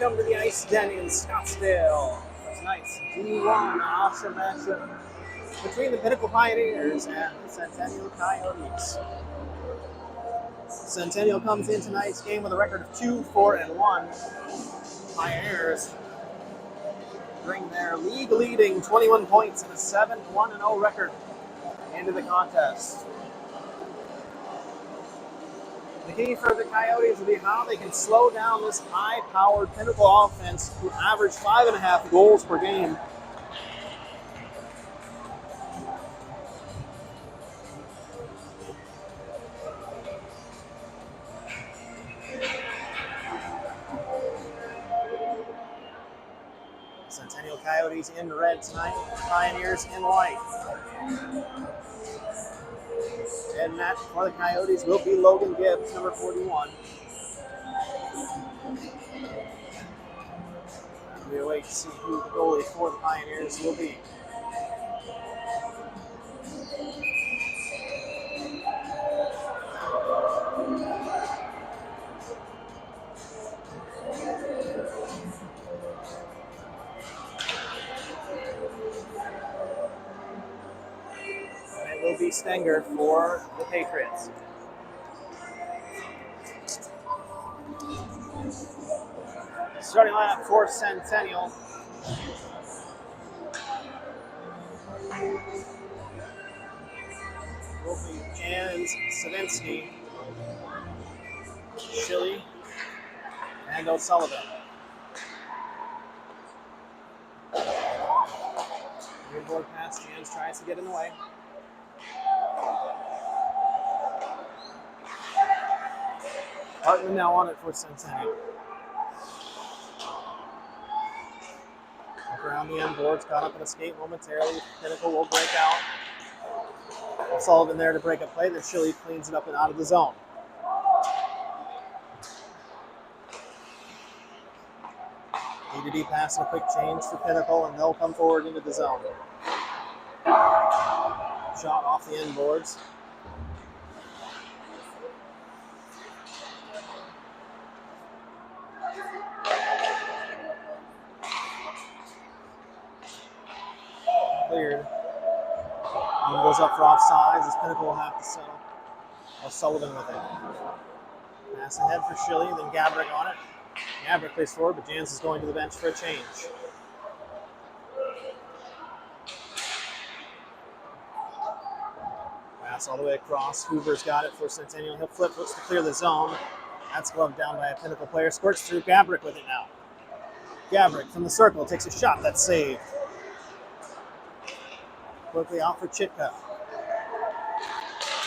Welcome to the Ice Den in Scottsdale for tonight's D1 option matchup between the Pinnacle Pioneers and the Centennial Coyotes. Centennial comes in tonight's game with a record of 2-4-1. Pioneers bring their league-leading 21 points and a 7-1-0 record into the contest. The key for the Coyotes will be how they can slow down this high-powered Pinnacle offense who average 5.5 goals per game. Centennial Coyotes in red tonight, Pioneers in white. And net for the Coyotes will be Logan Gibbs, number 41. We'll wait to see who the goalie for the Pioneers will be. And it will be Stenger for the Patriots. Starting lineup for Centennial. Will be Jans, Savinsky, Schilly, and O'Sullivan. Board pass, Jans tries to get in the way. Hartman now on it for Centennial. Around the end boards, caught up in escape momentarily. Pinnacle will break out. Sullivan there to break a play, then Schilly cleans it up and out of the zone. D pass and a quick change for Pinnacle, and they'll come forward into the zone. Shot off the end boards. Cleared. And goes up for offsides as Pinnacle will have to settle. O'Sullivan with it. Pass ahead for Schilly, then Gabrick on it. Gabrick plays forward, but Jans is going to the bench for a change. Pass all the way across. Hoover's got it for Centennial. He'll flip, looks to clear the zone. That's gloved down by a Pinnacle player. Squirts through. Gabrick with it now. Gabrick from the circle takes a shot. That's saved. Quickly out for Chitka.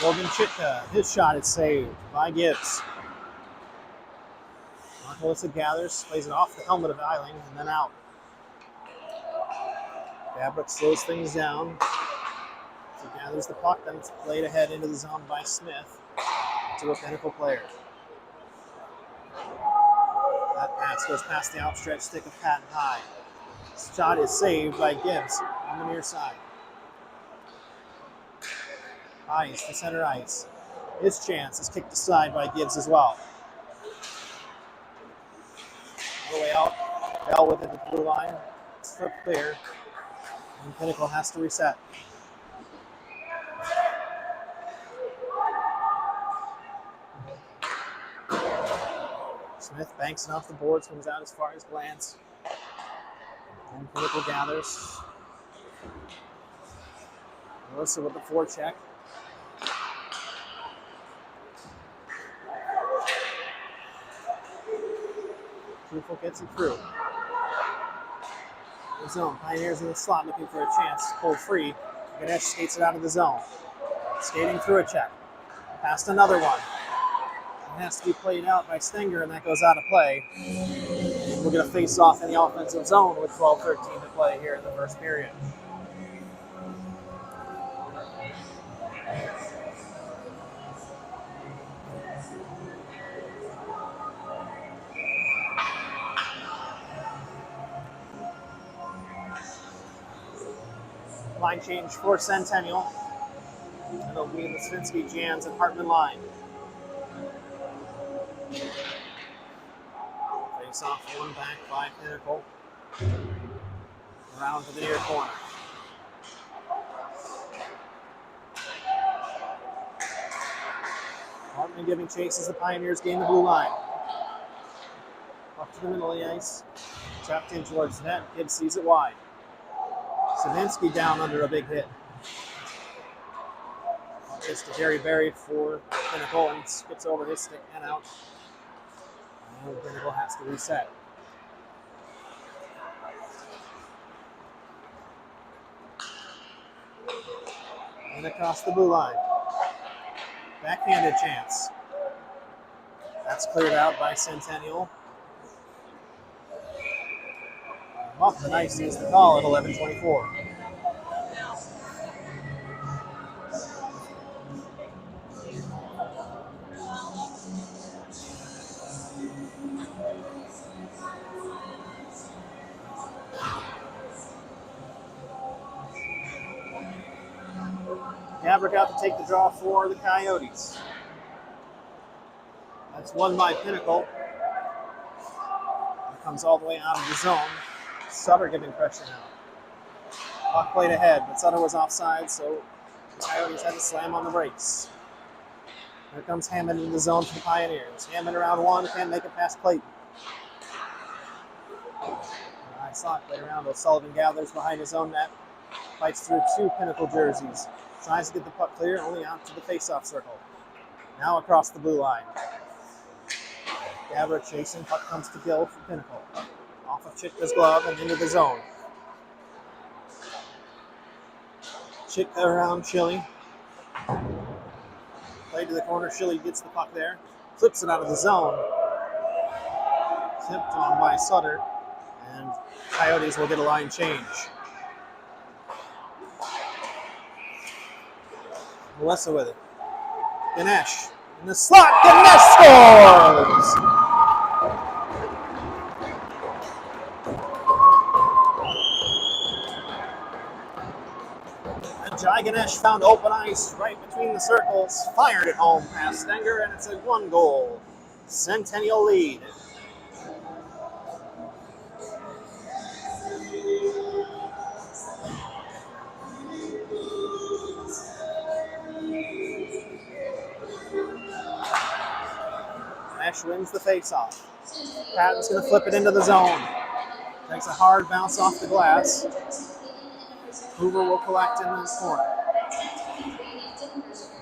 Logan Chitka, his shot is saved by Gibbs. Marcolissa gathers, plays it off the helmet of Eiling, and then out. Gabrick slows things down. So gathers the puck, then it's played ahead into the zone by Smith to a Pinnacle player. That pass goes past the outstretched stick of Patton High. This shot is saved by Gibbs on the near side. Ice to center ice. His chance is kicked aside by Gibbs as well. All the way out. Bell with it to the blue line. It's for clear. And Pinnacle has to reset. Smith banks it off the boards, comes out as far as Glance. And Pinnacle gathers. Melissa with the forecheck. Trueful gets it through. The zone. Pioneers in the slot looking for a chance. Pulled free. Ganesh skates it out of the zone. Skating through a check. Past another one. It has to be played out by Stenger, and that goes out of play. We're going to face off in the offensive zone with 12:13 to play here in the first period. Line change for Centennial. And it'll be the Svinsky, Jans, and Hartman line. Face off one back by Pinnacle. Around to the near corner. Hartman giving chase as the Pioneers gain the blue line. Up to the middle of the ice. Tapped in towards net. Gibbs sees it wide. Savinsky down under a big hit. Just to Jerry Berry for Pinnacle and skips over his stick and out. And Pinnacle has to reset. And across the blue line. Backhanded chance. That's cleared out by Centennial. Off the ice is the call at 11:24. Gabrick out to take the draw for the Coyotes. That's won by Pinnacle. It comes all the way out of the zone. Sutter giving pressure now. Puck played ahead, but Sutter was offside, so the Coyotes had to slam on the brakes. Here comes Hammond in the zone for the Pioneers. Hammond around one, can't make it past Clayton. Nice sock play around. O'Sullivan gathers behind his own net. Fights through two Pinnacle jerseys. Tries to get the puck clear, only out to the face-off circle. Now across the blue line. Gabrick chasing, puck comes to Gill for Pinnacle. Off of Chitka's glove and into the zone. Chitka around Schilly. Play to the corner, Schilly gets the puck there. Flips it out of the zone. Tipped on by Sutter. And Coyotes will get a line change. Melissa with it. Ganesh in the slot. Ganesh scores! And Jai Ganesh found open ice right between the circles. Fired it home past Stenger, and it's a 1-goal Centennial lead. Nash wins the faceoff. Patton's going to flip it into the zone. Takes a hard bounce off the glass. Hoover will collect in the corner.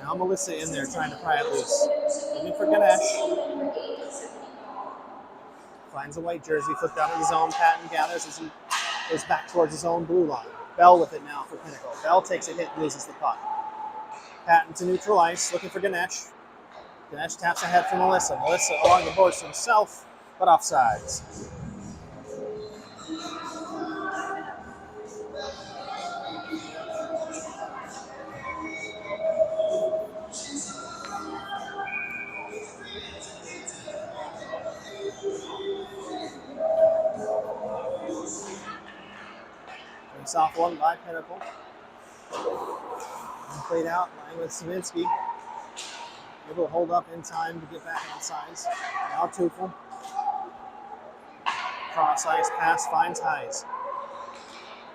Now Melissa in there trying to pry it loose. Looking for Ganesh. Finds a white jersey, flipped out of the zone. Patton gathers as he goes back towards his own blue line. Bell with it now for Pinnacle. Bell takes a hit and loses the puck. Patton to neutral ice, looking for Ganesh. Ganesh taps ahead for Melissa. Melissa along the boards himself, but offsides. Face off one by Pinnacle. And played out, lying with Savinsky. Able to hold up in time to get back on size. Now Tufel. Cross ice pass finds Heise.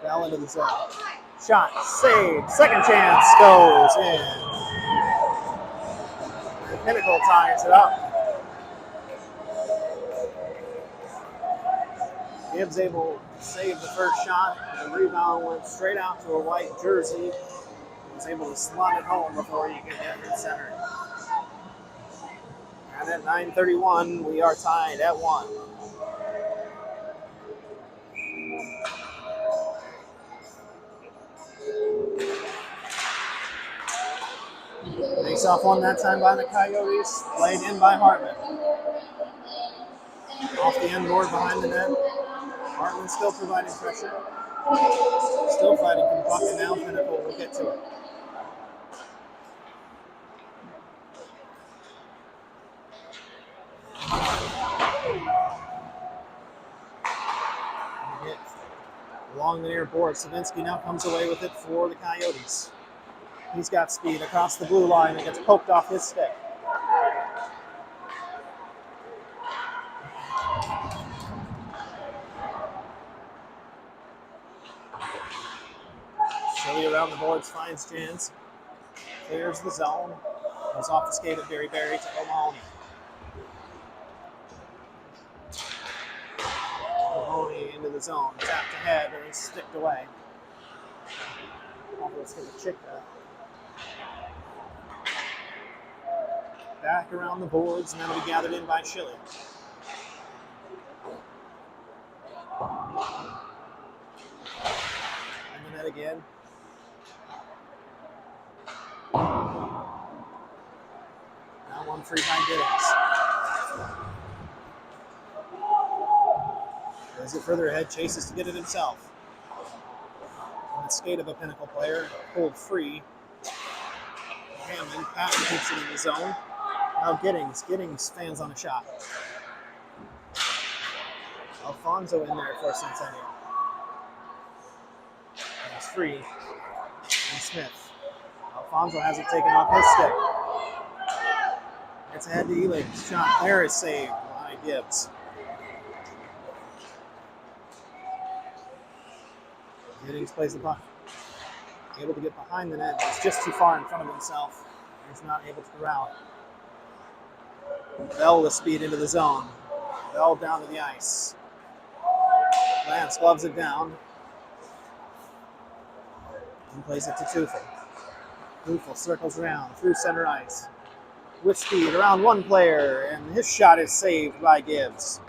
Bell into the zone. Shot, saved, second chance goes in. And Pinnacle ties it up. Gibbs able to save the first shot. The rebound went straight out to a white jersey. He was able to slot it home before he could get it centered. And at 9:31, we are tied at 1. Face off one that time by the Coyotes, played in by Hartman. Off the end board behind the net. Hartman still providing pressure. Still fighting for the puck, and now Pinnacle will get to it. Along the near board, Savinsky now comes away with it for the Coyotes. He's got speed across the blue line and gets poked off his stick. Chili around the boards finds Jans. Clears the zone. Goes off the skate of Berry to O'Mahony. O'Mahony into the zone. Tapped ahead and sticked away. Almost hit the Chitka. Back around the boards, now to be gathered in by Chili. And the net again. Now 1-3 by Giddings. Goes it further ahead, chases to get it himself. On the skate of a Pinnacle player, pulled free. Hammond, Patton keeps it in the zone. Now Giddings fans on a shot. Alfonso in there for Centennial. And it's free. And Smith. Alfonso has it taken off his stick. It's ahead to Ealing. Shot there is saved by Gibbs. Giddings plays the puck. Able to get behind the net, but it's just too far in front of himself. He's not able to corral it. Bell with speed into the zone. Bell down to the ice. Lance gloves it down. And plays it to Tufel. Tufel circles around through center ice. With speed around one player, and his shot is saved by Gibbs.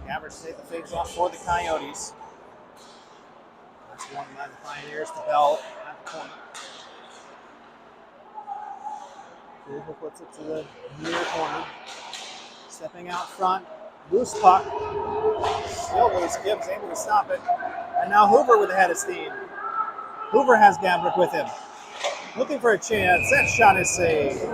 Gabbard take the face off for the Coyotes. That's one by the Pioneers to Bell at the corner. Cooper puts it to the near corner. Stepping out front. Loose puck. Still loose. Gibbs able to stop it. And now Hoover with the head of steam. Hoover has Gabrick with him. Looking for a chance. That shot is saved.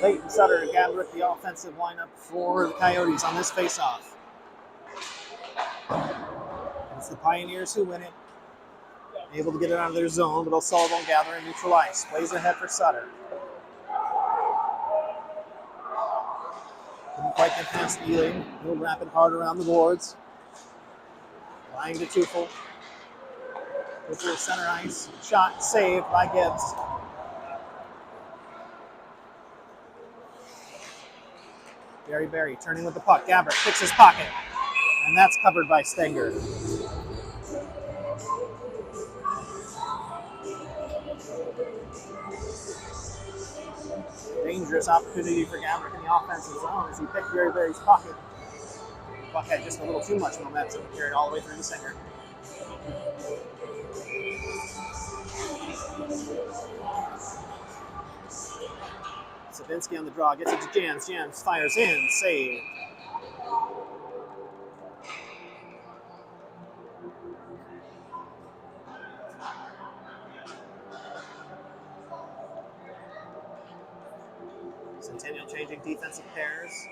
Leighton Sutter and Gabrick, the offensive lineup for the Coyotes on this faceoff. It's the Pioneers who win it. Able to get it out of their zone, but O'Sullivan won't gather in neutral ice. Plays ahead for Sutter. Couldn't quite get past Ealing. He'll wrap it hard around the boards. Lying to Tufel. Tufel center ice. Shot saved by Gibbs. Berry turning with the puck. Gabbert picks his pocket. And that's covered by Stenger. Dangerous opportunity for Gabbert in the offensive zone as he picked Berry's pocket. The puck had just a little too much momentum and carried all the way through the Stenger. Savinsky on the draw, gets it to Jans. Jans fires in, saved. Centennial changing defensive pairs.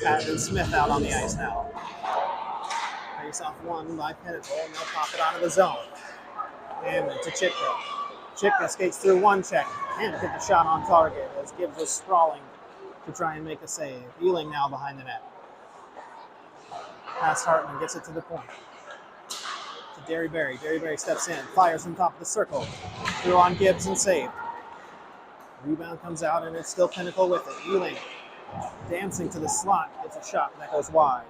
Patton and Smith out on the ice now. Face off one by Pinnacle, and they'll pop it onto the zone. Hammond to Chitka. Chitka skates through one check and hit the shot on target as Gibbs was sprawling to try and make a save. Ealing now behind the net. Past Hartman gets it to the point. To Berry. Berry steps in, fires from top of the circle. Through on Gibbs and saved. Rebound comes out and it's still Pinnacle with it. Ealing dancing to the slot, gets a shot that goes wide.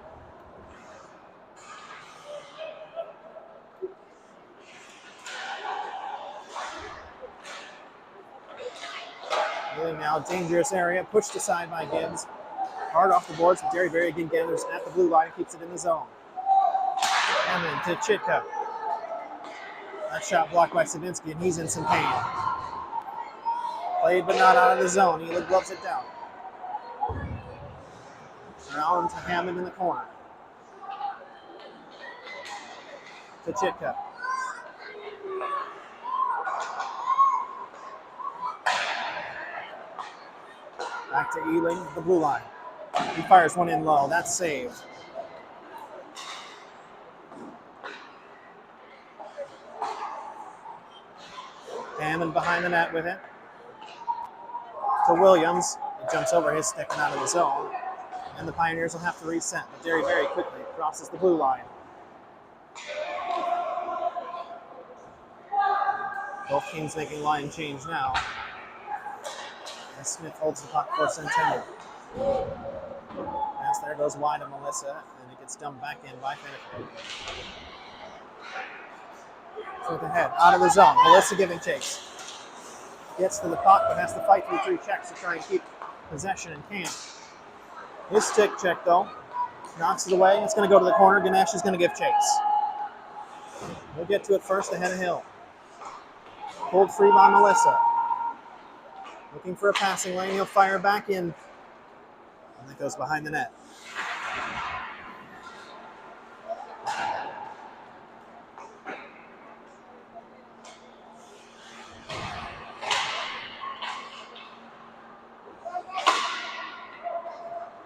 Ealing now, dangerous area, pushed aside by Gibbs. Hard off the boards, but Berry again gathers at the blue line and keeps it in the zone. Hammond to Chitka. That shot blocked by Savinsky, and he's in some pain. Played but not out of the zone. Ealing gloves it down. Around to Hammond in the corner. To Chitka. Back to Ealing, the blue line. He fires one in low. That's saved. Hammond behind the net with it. To Williams. It jumps over his stick and out of the zone. And the Pioneers will have to reset. But Derry very quickly crosses the blue line. Both teams making line change now. As Smith holds the puck for Centennial. Pass there goes wide of Melissa, and it gets dumped back in by Pinnacle. With the head, out of the zone. Melissa giving chase. Gets to the puck, but has to fight through 3 checks to try and keep possession and can't. His stick check, though. Knocks it away. It's going to go to the corner. Ganesh is going to give chase. We'll get to it first ahead of Hill. Pulled free by Melissa. Looking for a passing lane. He'll fire back in. And that goes behind the net.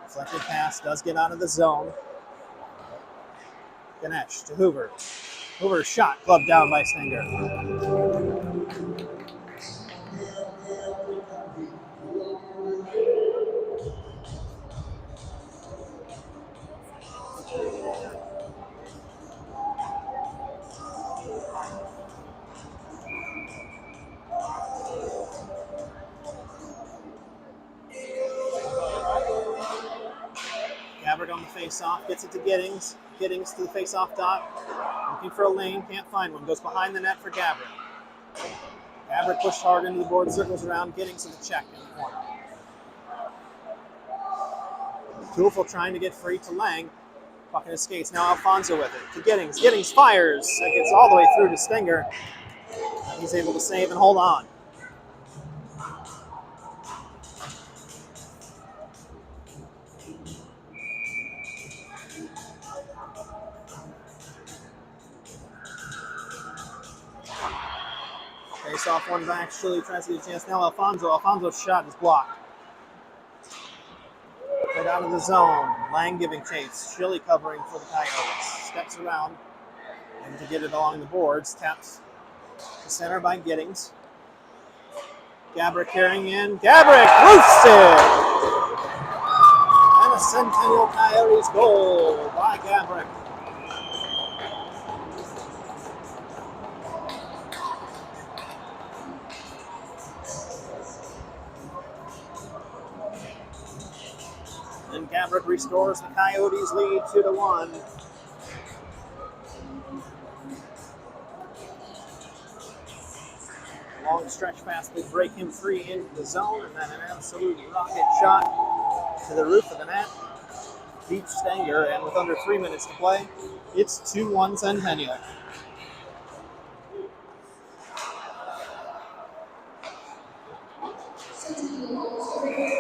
Deflected pass does get out of the zone. Ganesh to Hoover. Hoover's shot clubbed down by Stenger. Gabbard on the face-off, gets it to Giddings. Giddings to the face-off dot. Looking for a lane, can't find one. Goes behind the net for Gabbard. Gabbard pushed hard into the board, circles around. Giddings with a check in the corner. Tufel trying to get free to Lang. Puck in his skates. Now Alfonso with it to Giddings. Giddings fires. It gets all the way through to Stenger. He's able to save and hold on. Face off one back. Shilly tries to get a chance. Now Alfonso. Alfonso's shot is blocked. Right out of the zone. Lang giving chase. Shilly covering for the Coyotes. Steps around and to get it along the boards. Taps to center by Giddings. Gabrick carrying in. Gabrick roofs it! And a Centennial Coyotes goal by Gabrick. And Gabrick restores the Coyotes' lead 2-1. Long stretch pass, they break him free into the zone, and then an absolute rocket shot to the roof of the net. Beats Stenger, and with under 3 minutes to play, it's 2-1 Centennial.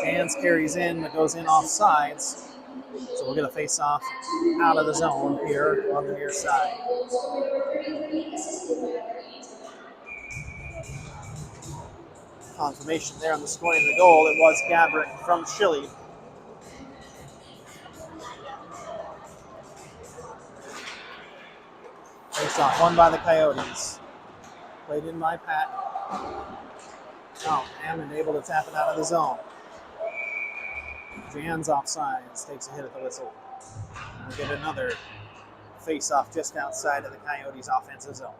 Jans carries in, but goes in off sides. So we'll get a face-off out of the zone here on the near side. Confirmation there on the scoring of the goal. It was Gabrick from Shilly. Face-off won by the Coyotes. Played in by Pat. Oh, Hammond able to tap it out of the zone. Jan's offsides, takes a hit at the whistle. And we'll get another face-off just outside of the Coyotes' offensive zone.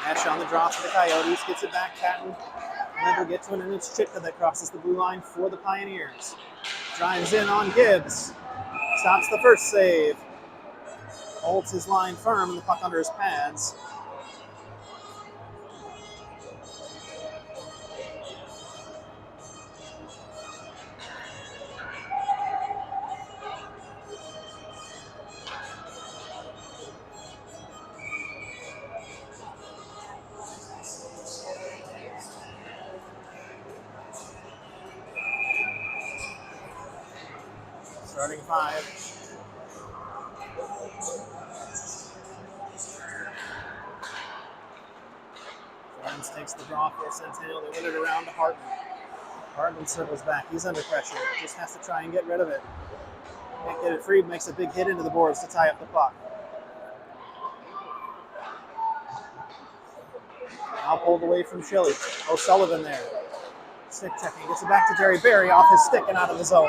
Nash on the draw for the Coyotes, gets it back, Patton. Never get to it, and it's Chitka that crosses the blue line for the Pioneers. Drives in on Gibbs. Stops the first save. Holds his line firm and the puck under his pads. starting 5. Friends takes the draw for Centennial. They win it around to Hartman. Hartman circles back. He's under pressure. Just has to try and get rid of it. Can't get it free. Makes a big hit into the boards to tie up the puck. Now pulled away from Chili. O'Sullivan there. Stick checking. Gets it back to Jerry Berry off his stick and out of the zone.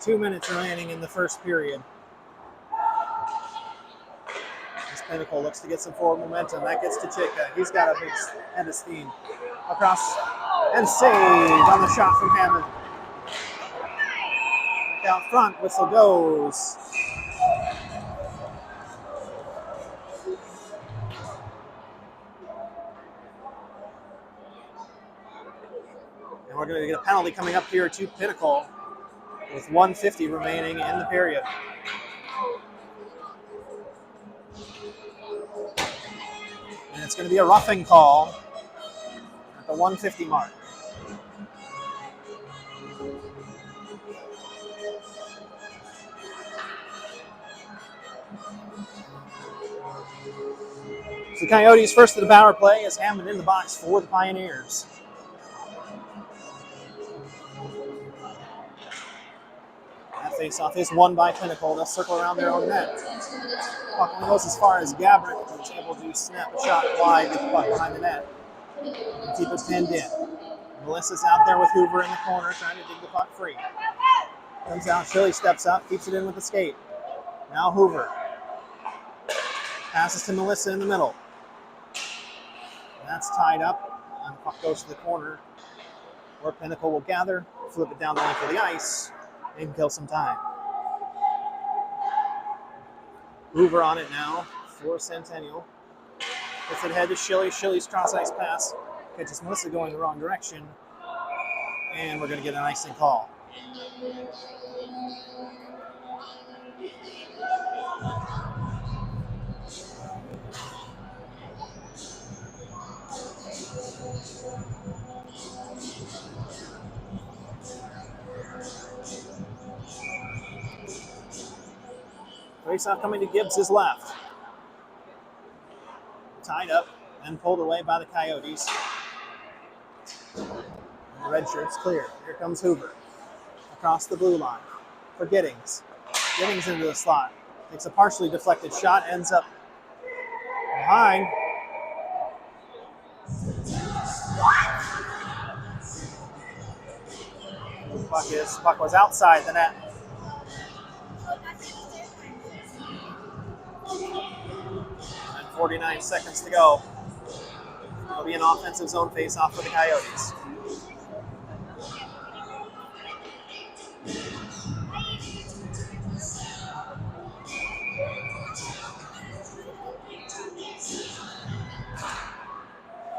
2 minutes remaining in the first period. This Pinnacle looks to get some forward momentum. That gets to Chika. He's got a big head of steam. Across and saved on the shot from Hammond. Out front, whistle goes. And we're going to get a penalty coming up here to Pinnacle with 1:50 remaining in the period. And it's going to be a roughing call at the 1:50 mark. So the Coyotes first to the power play as Hammond in the box for the Pioneers. That face-off is won by Pinnacle. They'll circle around their own net. Puck only goes as far as Gabrick, who's able to snap a shot wide, get the puck behind the net, and keep it pinned in. Melissa's out there with Hoover in the corner trying to dig the puck free. Comes out, Shilly steps up, keeps it in with the skate. Now Hoover. Passes to Melissa in the middle. That's tied up, and the puck goes to the corner, where Pinnacle will gather, flip it down the length of the ice, and kill some time. Hoover on it now for Centennial. Gets it ahead to Shilly. Shilly's cross-ice pass catches Melissa going the wrong direction, and we're going to get an icing call. Face-off coming to Gibbs' his left. Tied up and pulled away by the Coyotes. The red shirt's clear. Here comes Hoover. Across the blue line for Giddings. Giddings into the slot. Takes a partially deflected shot, ends up behind. Puck was outside the net. And 49 seconds to go. It'll be an offensive zone face-off for the Coyotes.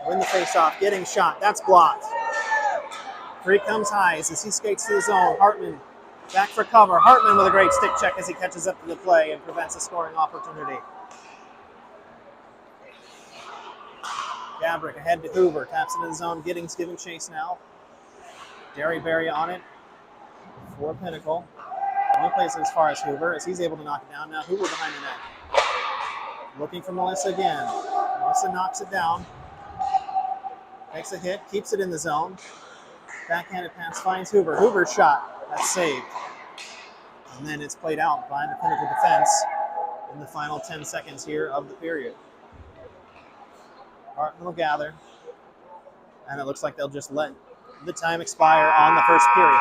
Win the face-off, getting shot. That's blocked. Free comes Hayes as he skates to the zone. Hartman back for cover. Hartman with a great stick check as he catches up to the play and prevents a scoring opportunity. Gabrick ahead to Hoover. Taps into the zone. Giddings giving chase now. Derry Berry on it for Pinnacle. Only plays it as far as Hoover as he's able to knock it down. Now Hoover behind the net. Looking for Melissa again. Melissa knocks it down. Makes a hit. Keeps it in the zone. Backhanded pass finds Hoover. Hoover's shot. That's saved. And then it's played out by the Pinnacle defense in the final 10 seconds here of the period. Hartman will gather. And it looks like they'll just let the time expire on the first period.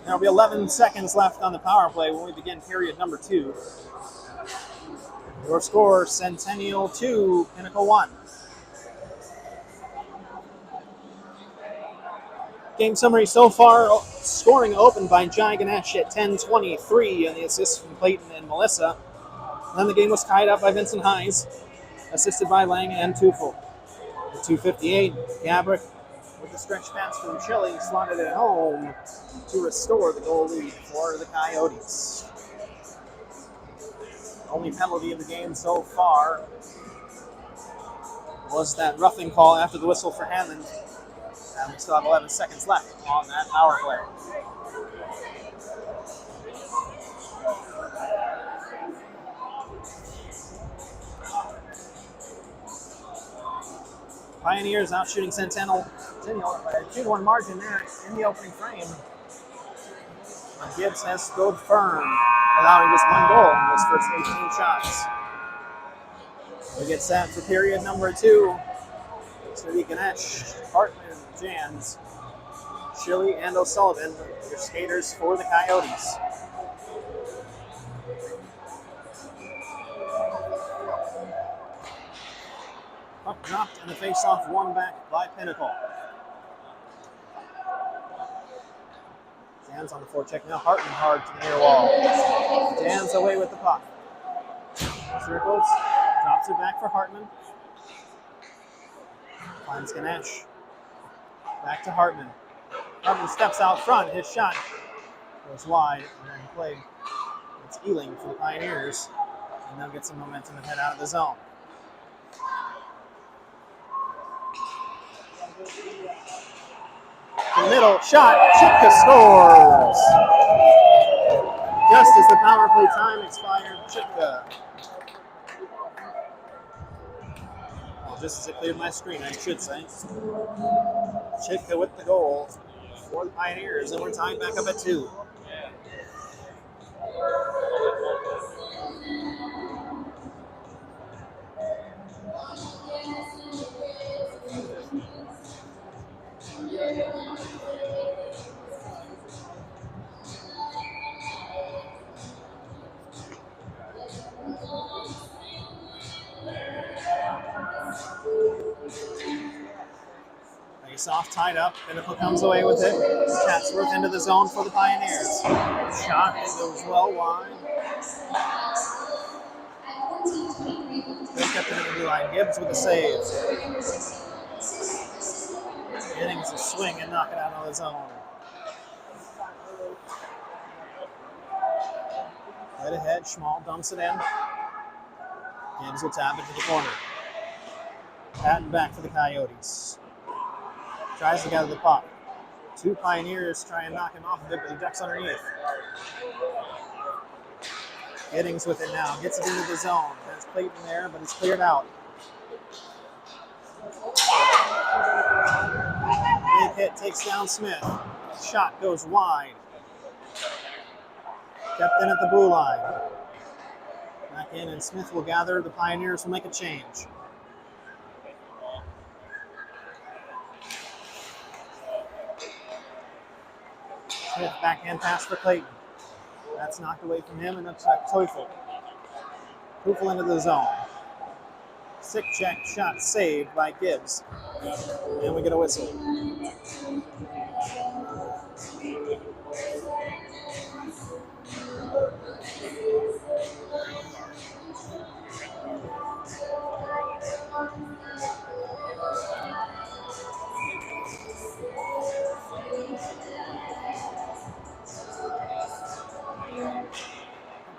There'll be 11 seconds left on the power play when we begin period number 2. Your score, Centennial 2, Pinnacle 1. Game summary so far, scoring opened by Jai Ganesh at 10:23 and the assists from Clayton and Melissa. And then the game was tied up by Vincent Hayes, assisted by Lang and Tufel. At 2:58, Gabrick with the stretch pass from Chile slotted it home to restore the goal lead for the Coyotes. Only penalty of the game so far was that roughing call after the whistle for Hammond And we still have 11 seconds left on that power play. Pioneers out shooting Centennial by a 2-1 margin there in the opening frame. But Gibbs has stood firm, allowing just 1 goal in those first 18 shots. We get set for period number 2. City Ganesh, Hartman, Jans, Shilly, and O'Sullivan, your skaters for the Coyotes. Puck dropped and the face-off won back by Pinnacle. Jans on the forecheck now. Hartman hard to the near wall. Jans away with the puck. Circles, drops it back for Hartman. Finds Ganesh. Back to Hartman. Hartman steps out front. His shot goes wide and then played. It's Ealing for the Pioneers. And they'll get some momentum and head out of the zone. The middle shot, Chitka scores! Just as the power play time expired, Chitka. Well, just as it cleared my screen, I should say. Chitka with the goal for the Pioneers, and we're tied back up at 2. Face-off tied up. Pinnacle comes away with it. Chatsworth into the zone for the Pioneers. Shot, it goes well wide. They kept it in the blue line. Gibbs with a save. Getting to swing and knock it out of the zone. Right ahead, Schmal dumps it in. Gibbs will tap it to the corner. Patton back for the Coyotes. Tries to gather the puck. 2 Pioneers try and knock him off of it, but he ducks underneath. Giddings with it now. Gets it into the zone. There's Clayton there, but it's cleared out. Big hit takes down Smith. Shot goes wide. Kept in at the blue line. Back in, and Smith will gather. The Pioneers will make a change. Smith backhand pass for Clayton. That's knocked away from him, and that's Teufel. Teufel into the zone. Sick check shot saved by Gibbs. And we get a whistle.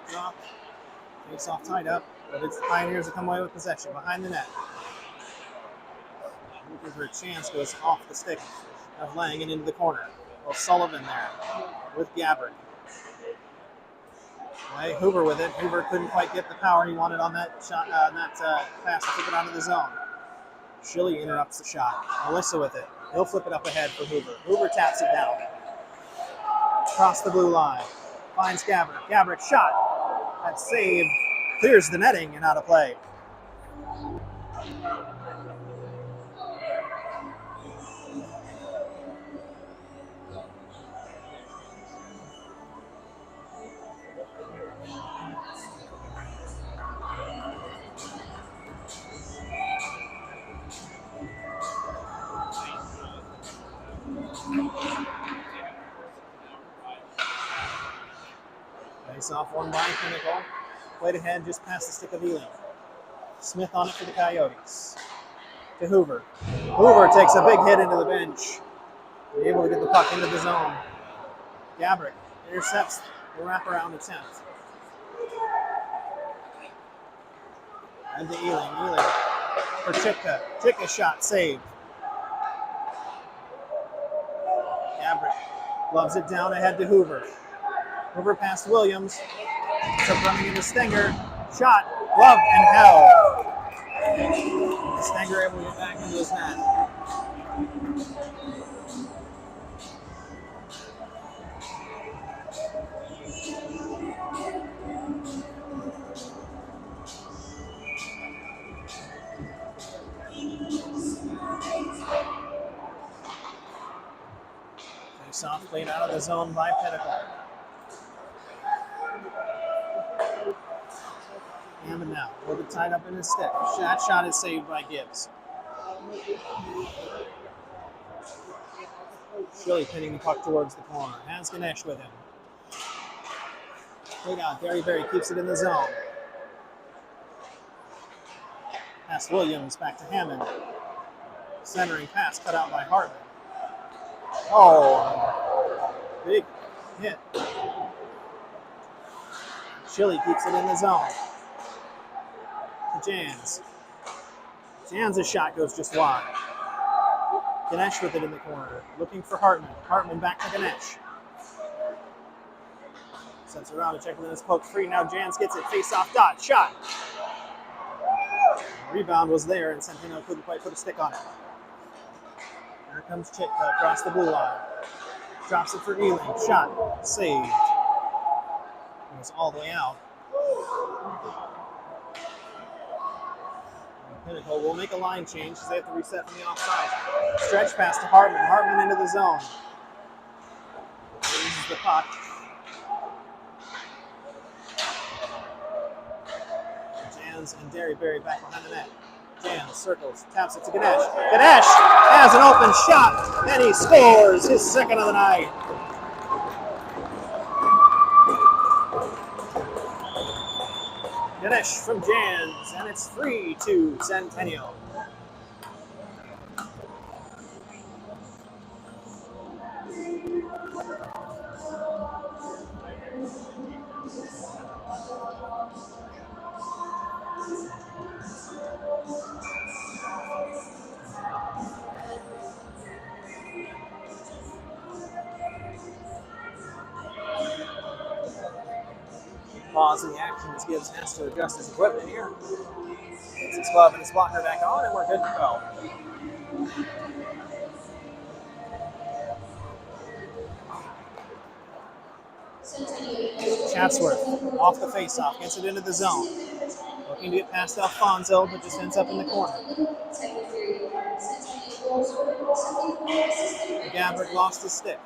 Drop. Face off tied up, but it's the Pioneers that come away with possession behind the net. Looking for a chance, goes off the stick of Lang and into the corner. O'Sullivan there with Gabbard. Way Hoover with it. Hoover couldn't quite get the power he wanted on that shot, pass to flip it onto the zone. Shilly interrupts the shot. Melissa with it. He'll flip it up ahead for Hoover. Hoover taps it down. Across the blue line. Finds Gabbard. Gabbard shot. That save clears the netting and out of play. Face off one by Pinnacle. Played ahead just past the stick of Ealing. Smith on it for the Coyotes. To Hoover. Hoover takes a big hit into the bench. They're able to get the puck into the zone. Gabrick intercepts the wraparound attempt. And to Ealing. Ealing for Chitka. Chitka shot saved. Gloves it down ahead to Hoover. Hoover past Williams. So running into Stenger. Shot, glove, and held. Stenger able to get back into his net. Face-off played out of the zone by Pinnacle. Hammond now, a little bit tied up in his stick. That shot is saved by Gibbs. Shilly pinning the puck towards the corner. Has Ganesh with him. Played out. Berry keeps it in the zone. Pass Williams back to Hammond. Centering pass cut out by Hartman. Oh, big hit. Shilly keeps it in the zone. To Jans. Jans' shot goes just wide. Ganesh with it in the corner. Looking for Hartman. Hartman back to Ganesh. Sends around to check when it's poked free. Now Jans gets it. Face off dot. Shot. Rebound was there and Centennial couldn't quite put a stick on it. Here comes Chitka across the blue line. Drops it for Ealing. Shot. Saved. It was all the way out. Pinnacle will make a line change because they have to reset from the offside. Stretch pass to Hartman. Hartman into the zone. Loses the puck. Jans and Berry back behind the net. Jans circles, taps it to Ganesh. Ganesh has an open shot, and he scores his second of the night. Ganesh from Jans, and it's 3-2 Centennial. Pause in the action as Gibbs has to adjust his equipment here. Gets his glove and his blocker back on, and we're good to go. Chatsworth off the face-off, gets it into the zone. Looking to get past Alfonso, but just ends up in the corner. Gabrick lost his stick.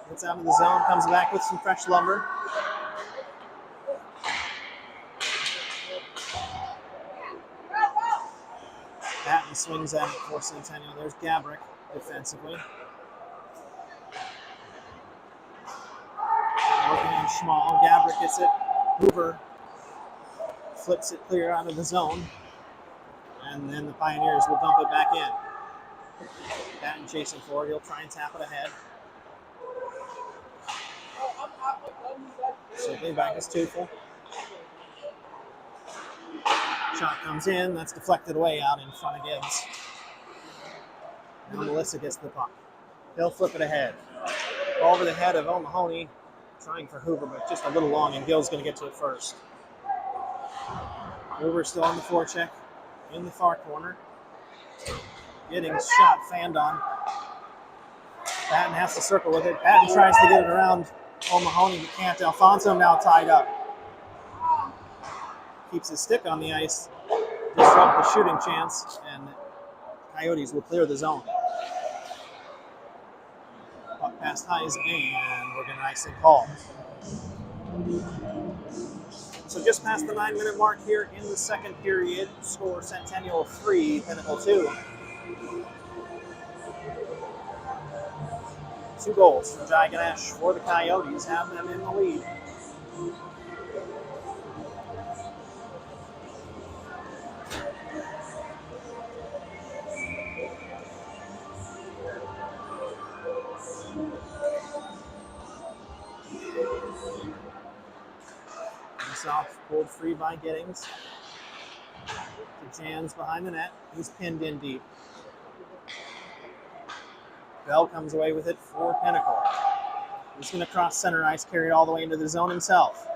Gets out of the zone, comes back with some fresh lumber. Patton swings at it for Centennial. There's Gabrick defensively. Working on Schmall. Gabrick gets it. Hoover flips it clear out of the zone. And then the Pioneers will dump it back in. Patton chasing forward. He'll try and tap it ahead. Circling back is Tufel. Shot comes in. That's deflected away out in front of Gibbs. Now Melissa gets the puck. He'll flip it ahead. Over the head of O'Mahony. Trying for Hoover, but just a little long, and Gill's going to get to it first. Hoover still on the forecheck in the far corner. Getting shot fanned on. Patton has to circle with it. Patton tries to get it around O'Mahony, but can't. Alfonso now tied up. Keeps his stick on the ice. Disrupt the shooting chance, and Coyotes will clear the zone. Puck past Heise, and we're going to nicely call. So just past the 9-minute mark here in the second period. Score Centennial 3, Pinnacle 2. 2 goals from Jai Ganesh for the Coyotes, have them in the lead. Off, pulled free by Giddings. To Jans behind the net. He's pinned in deep. Bell comes away with it for Pinnacle. He's going to cross center ice, carry it all the way into the zone himself.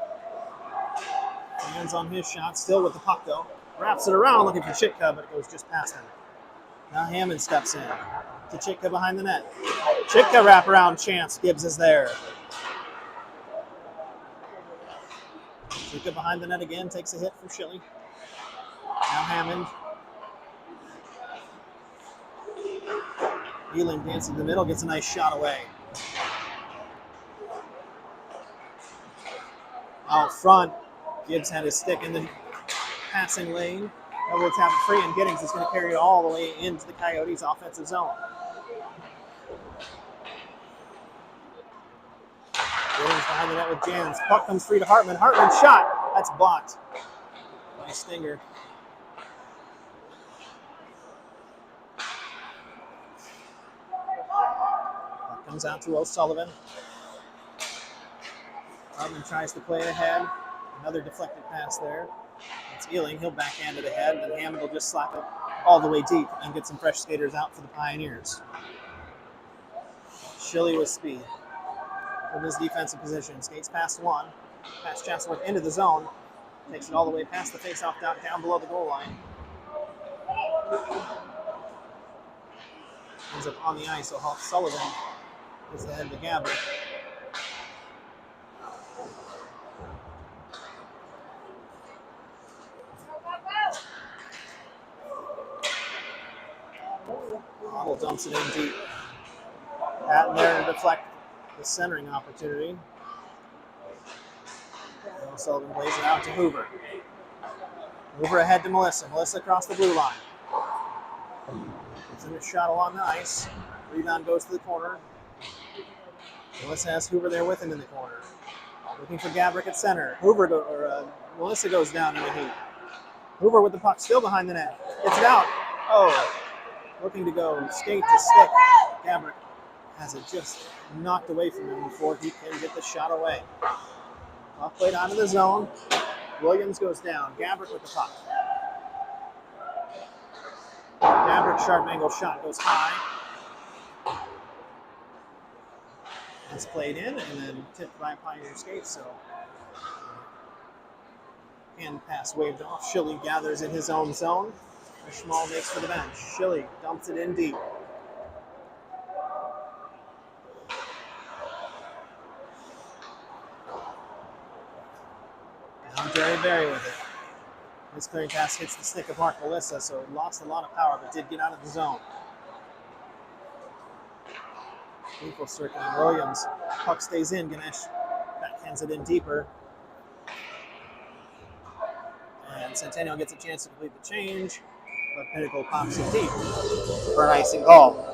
Hands on his shot, still with the puck though. Wraps it around looking for Chitka, but it goes just past him. Now Hammond steps in to Chitka behind the net. Chitka wraparound chance. Gibbs is there. Chitka behind the net again, takes a hit from Schilly. Now Hammond. Ealing dances in the middle, gets a nice shot away. Out front, Gibbs had his stick in the passing lane. Able to tap it free, and Giddings is going to carry it all the way into the Coyotes' offensive zone. Giddings behind the net with Jans. Puck comes free to Hartman. Hartman shot. That's blocked. Nice stinger. Puck comes out to O'Sullivan. Hartman tries to play it ahead. Another deflected pass there. It's Ealing. He'll backhand it ahead, and Hammond will just slap it all the way deep and get some fresh skaters out for the Pioneers. Schilly with speed from his defensive position. Skates past one. Past Chatsworth into the zone. Takes it all the way past the faceoff down below the goal line. Ends up on the ice, so Sullivan is ahead to Gabbert. Waddle dumps it in deep. Patton there to deflect the centering opportunity. Sullivan plays it out to Hoover. Hoover ahead to Melissa. Melissa across the blue line. Gets in a shot along the ice. Rebound goes to the corner. Melissa has Hoover there with him in the corner. Looking for Gabrick at center. Melissa goes down in the heat. Hoover with the puck still behind the net. Gets it out. Oh, looking to go skate to stick. Gabrick has it just knocked away from him before he can get the shot away. Puck played out of the zone. Williams goes down. Gabrick with the puck. Gabrick's sharp angle shot goes high. It's played in and then tipped by Pioneer skate, so hand pass waved off. Schilly gathers in his own zone. Schmal makes for the bench. Schilly dumps it in deep. Now Jerry Berry with it. This clearing pass hits the stick of Mark Melissa, so it lost a lot of power, but did get out of the zone. Equal circling Williams. Puck stays in. Ganesh backhands it in deeper. And Centennial gets a chance to complete the change, but Pinnacle pops it deep for an icing call.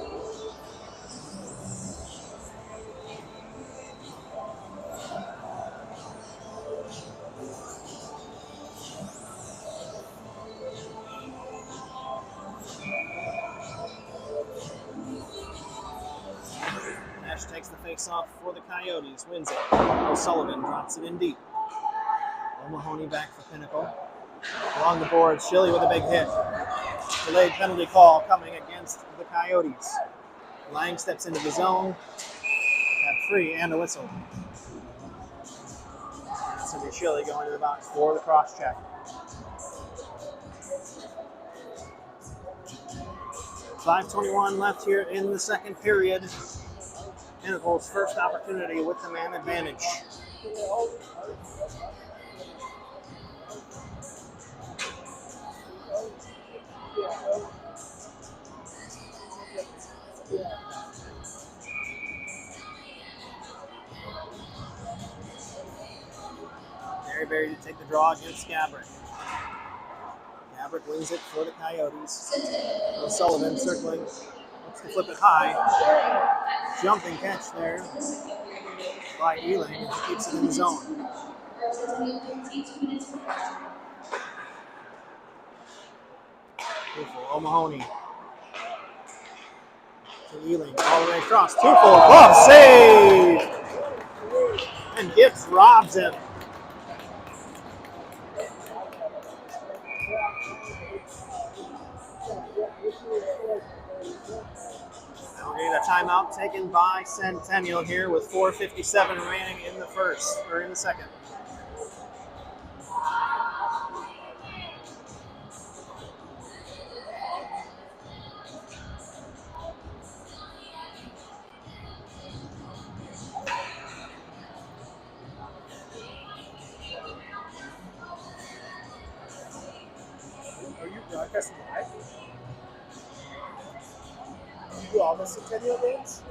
Nash takes the face-off for the Coyotes, wins it. O'Sullivan drops it in deep. O'Mahony back for Pinnacle. Along the board, Schilly with a big hit. Delayed penalty call coming against the Coyotes. Lang steps into the zone. Got free and a whistle. That's going to be Schilly going to the box for the cross check. .5:21 left here in the second period. Pinnacle's first opportunity with the man advantage. Berry to take the draw against Gabrick. Gabrick wins it for the Coyotes. O'Sullivan circling, looks to flip it high. Jumping catch there by Ealing, keeps it in the zone. O'Mahony to Ealing, all the way across. Tufel, glove save! And Gibbs robs him. Now a timeout taken by Centennial here with 4:57 remaining in the first, or in the second. Are you broadcasting live? You do all the Centennial games?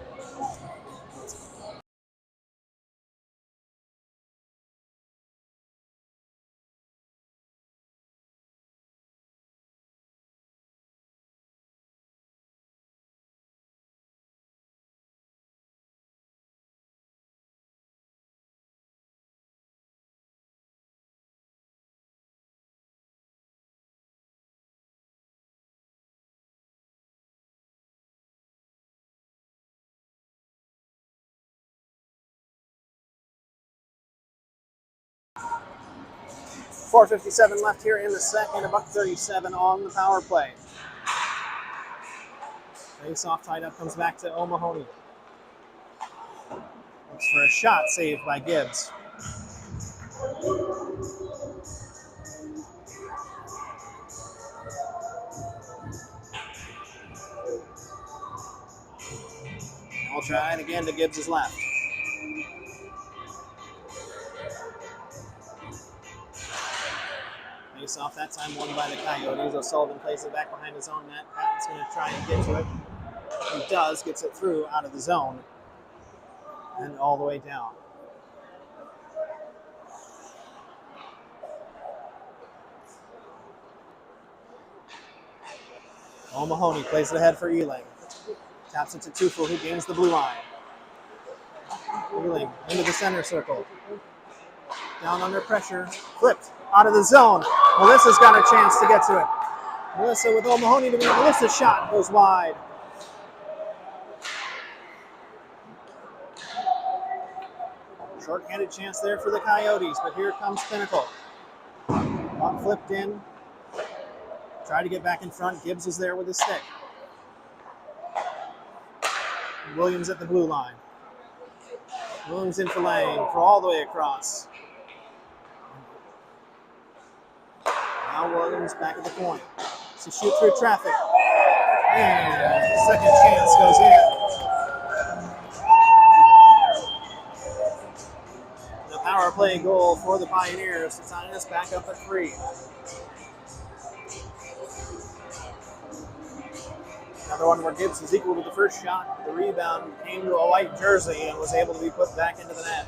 4:57 left here in the second, $137 on the power play. Face off tied up, comes back to O'Mahony. Looks for a shot saved by Gibbs. We'll try it again to Gibbs' left. Face off that time won by the Coyotes. O'Sullivan plays it back behind his own net. Patton's going to try and get to it. He does, gets it through out of the zone and all the way down. O'Mahony plays it ahead for Ealing. Taps it to Tufel, who gains the blue line. Ealing into the center circle. Down under pressure. Flipped out of the zone. Melissa's got a chance to get to it. Melissa with O'Mahony to meet. Melissa's shot goes wide. Short-handed chance there for the Coyotes, but here comes Pinnacle. Puck flipped in. Try to get back in front. Gibbs is there with his stick. Williams at the blue line. Williams in for Lang for all the way across. Now Williams back at the point. To shoot through traffic. And second chance goes in. The power play goal for the Pioneers to tie us back up at 3. Another one where Gibbs was equal to the first shot. The rebound came to a white jersey and was able to be put back into the net.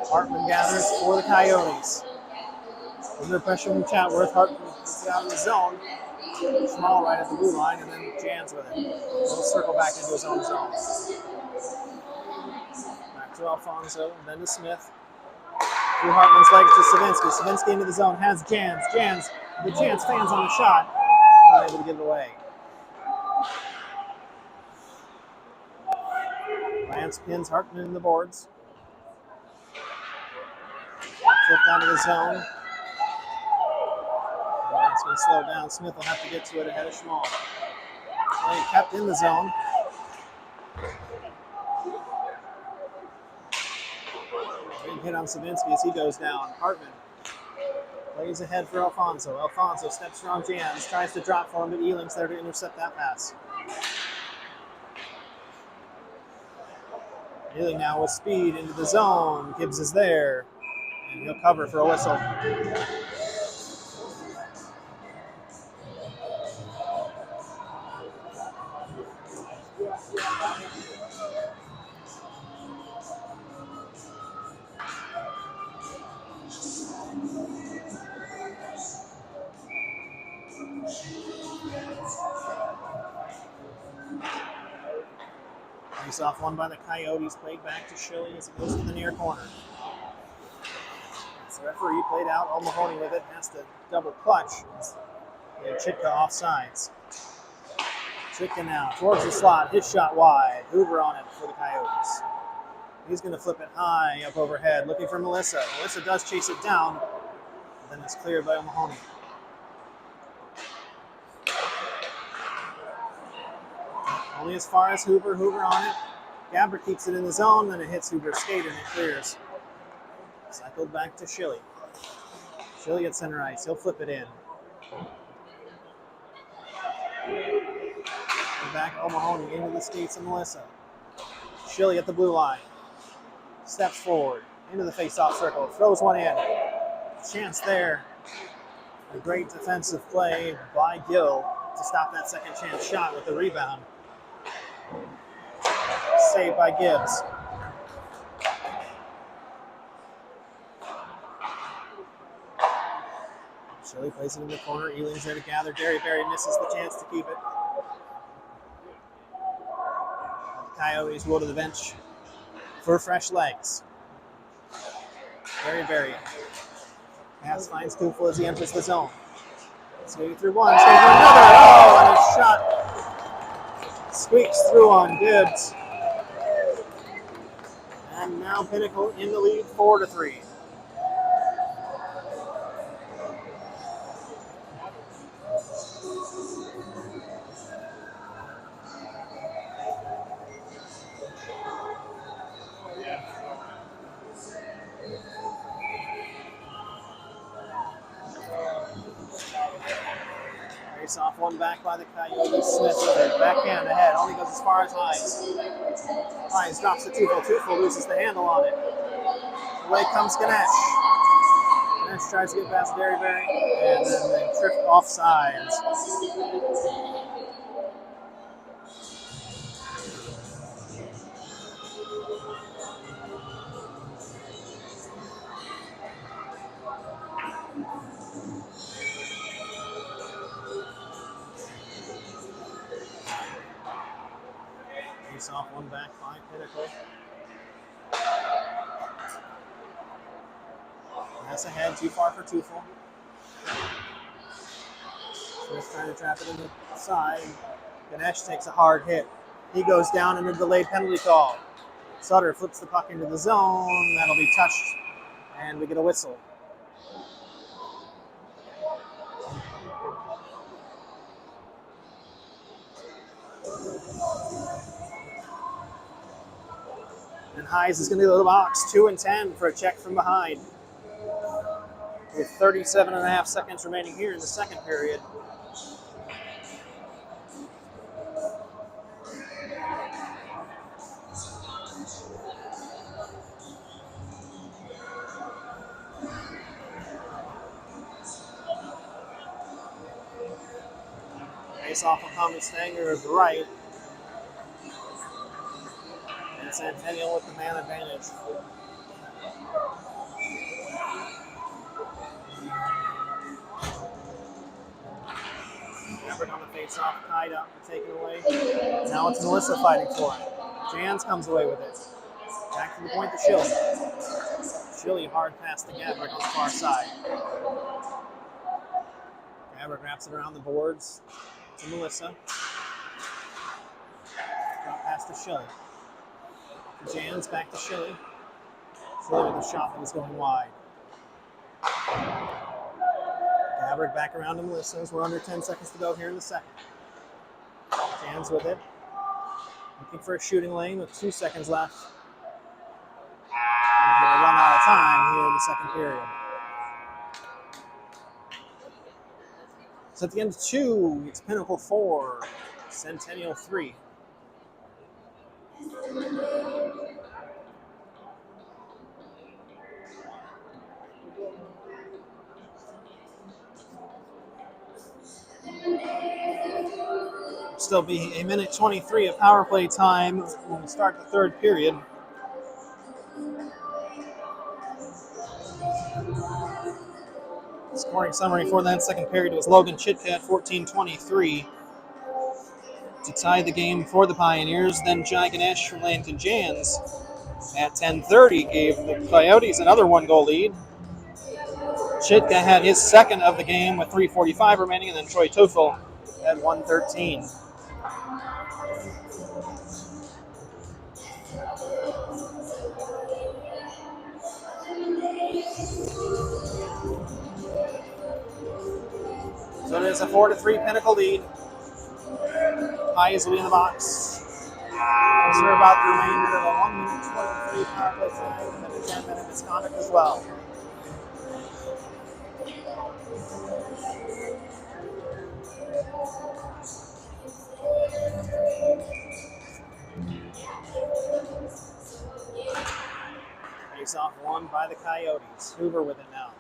Hartman gathers for the Coyotes. Under pressure from Chatworth, Hartman gets it out of the zone. Small right at the blue line, and then Jans with it. He'll circle back into his own zone. Back to Alfonso, and then to Smith. Through Hartman's legs to Savinsky. Savinsky into the zone, has Jans. Jans, the Jans fans on the shot. Not able to get it away. Lance pins Hartman in the boards. Flipped out of the zone. It's going to slow down. Smith will have to get to it ahead of Schmall. Well, he kept in the zone. Big hit on Savinsky as he goes down. Hartman plays ahead for Alfonso. Alfonso steps around Jans, tries to drop for him, but Ealing's there to intercept that pass. Ealing now with speed into the zone. Gibbs is there, and he'll cover for a whistle. Face off one by the Coyotes, played back to Shilly as it goes to the near corner. So the referee played out. O'Mahony with it, has to double clutch. And Chitka offsides. Chitka now towards the slot. His shot wide. Hoover on it for the Coyotes. He's going to flip it high up overhead, looking for Melissa. Melissa does chase it down, but then it's cleared by O'Mahony. Only as far as Hoover. Hoover on it. Gabber keeps it in the zone, then it hits Hoover's skate and it clears. Cycled back to Schilly. Schilly at center ice. He'll flip it in. And back O'Mahony into the skates of Melissa. Schilly at the blue line. Steps forward into the face-off circle. Throws one in. Chance there. A great defensive play by Gill to stop that second chance shot with the rebound. Saved by Gibbs. Schilly plays it in the corner. Eling's there to gather. Derryberry misses the chance to keep it. The Coyotes will to the bench for fresh legs. Derryberry. Pass finds Kufel as he enters the zone. Skating through one, skating through another. Oh, and a shot squeaks through on Gibbs. And now Pinnacle in the lead 4-3. Face off one back by the Coyotes. Smith with it. Backhand ahead. Only goes as far as Hines. Hines drops to Tufel. Tufel loses the handle on it. Away comes Ganesh. Ganesh tries to get past Derryberry, and then they tripped off sides. Face off one back by Pinnacle. Pass ahead, too far for Tufel. Smith trying to trap it in the side. Ganesh takes a hard hit. He goes down in a delayed penalty call. Sutter flips the puck into the zone. That'll be touched, and we get a whistle. And Hines is going to go to the box, 2-10 for a check from behind. With 37.5 seconds remaining here in the second period. Face off of Thomas Stanger is right. And Centennial with the man advantage. Everett on the face-off, tied up and taken away. Now it's Melissa fighting for it. Jans comes away with it. Back to the point to Schilly. Schilly hard pass to Gabrick on the far side. Gabrick wraps it around the boards to Melissa. Drop pass to Schilly. Jans back to Schilly. Schilly with a shot that was going wide. Gabrick back around to Melissa as we're under 10 seconds to go here in the second. Jans with it. Looking for a shooting lane with 2 seconds left. And we're going to run out of time here in the second period. So at the end of 2, it's Pinnacle 4, Centennial 3. Still be a minute 23 of power play time when we start the third period. Scoring summary for that second period was Logan Chitka at 14:23 to tie the game for the Pioneers. Then Jai Ganesh from Landon Jans at 10:30 gave the Coyotes another one-goal lead. Chitka had his second of the game with 3:45 remaining, and then Troy Tufel at 1:13. So it is a 4-3 Pinnacle lead. Pies will be in the box. Serve about the remainder of a 1 minute 23 power play time and then a 10-minute misconduct as well. Face off won by the Coyotes. Hoover with it now.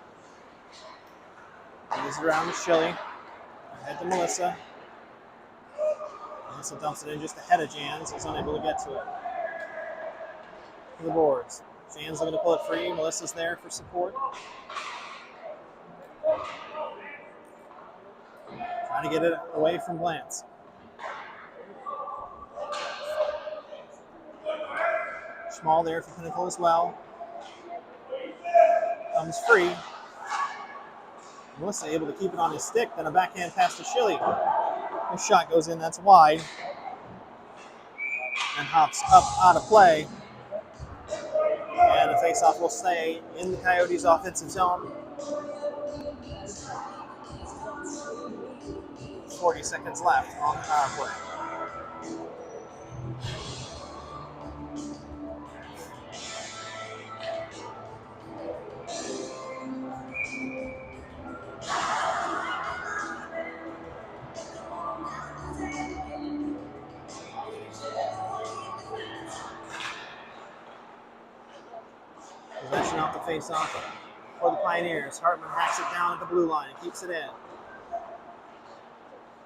Moves it around to Shilly. Ahead to Melissa. Melissa dumps it in just ahead of Jans. He's unable to get to it. To the boards. Jans looking to pull it free. Melissa's there for support. Trying to get it away from Glantz. Small there for Pinnacle as well. Comes free. Melissa able to keep it on his stick, then a backhand pass to Shilly. His shot goes in, that's wide. And hops up out of play. And the faceoff will stay in the Coyotes' offensive zone. 40 seconds left on the power play. Possession off the face-off for the Pioneers. Hartman hacks it down at the blue line and keeps it in.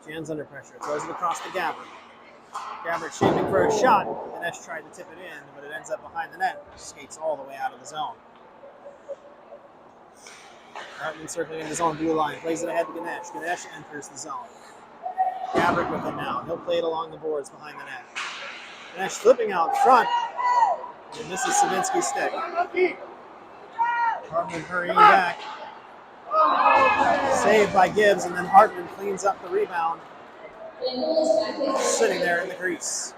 Jan's under pressure. Throws it across to Gabbert. Gabbert shaping for a shot. Ganesh tried to tip it in, but it ends up behind the net. Skates all the way out of the zone. Hartman circling in his own blue line. Plays it ahead to Ganesh. Ganesh enters the zone. Gabbert with it now. He'll play it along the boards behind the net. Ganesh flipping out front. And misses Savinsky's stick. Hartman hurrying back. Saved by Gibbs, and then Hartman cleans up the rebound. Sitting there in the crease.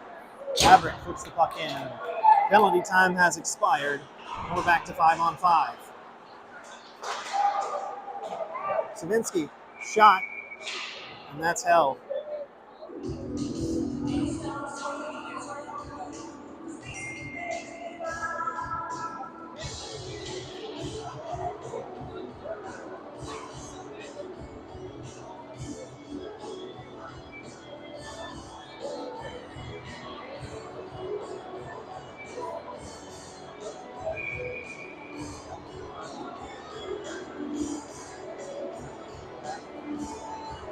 Gabbert puts the puck in. Penalty time has expired. We're back to 5-on-5. Savinsky, shot, and that's held.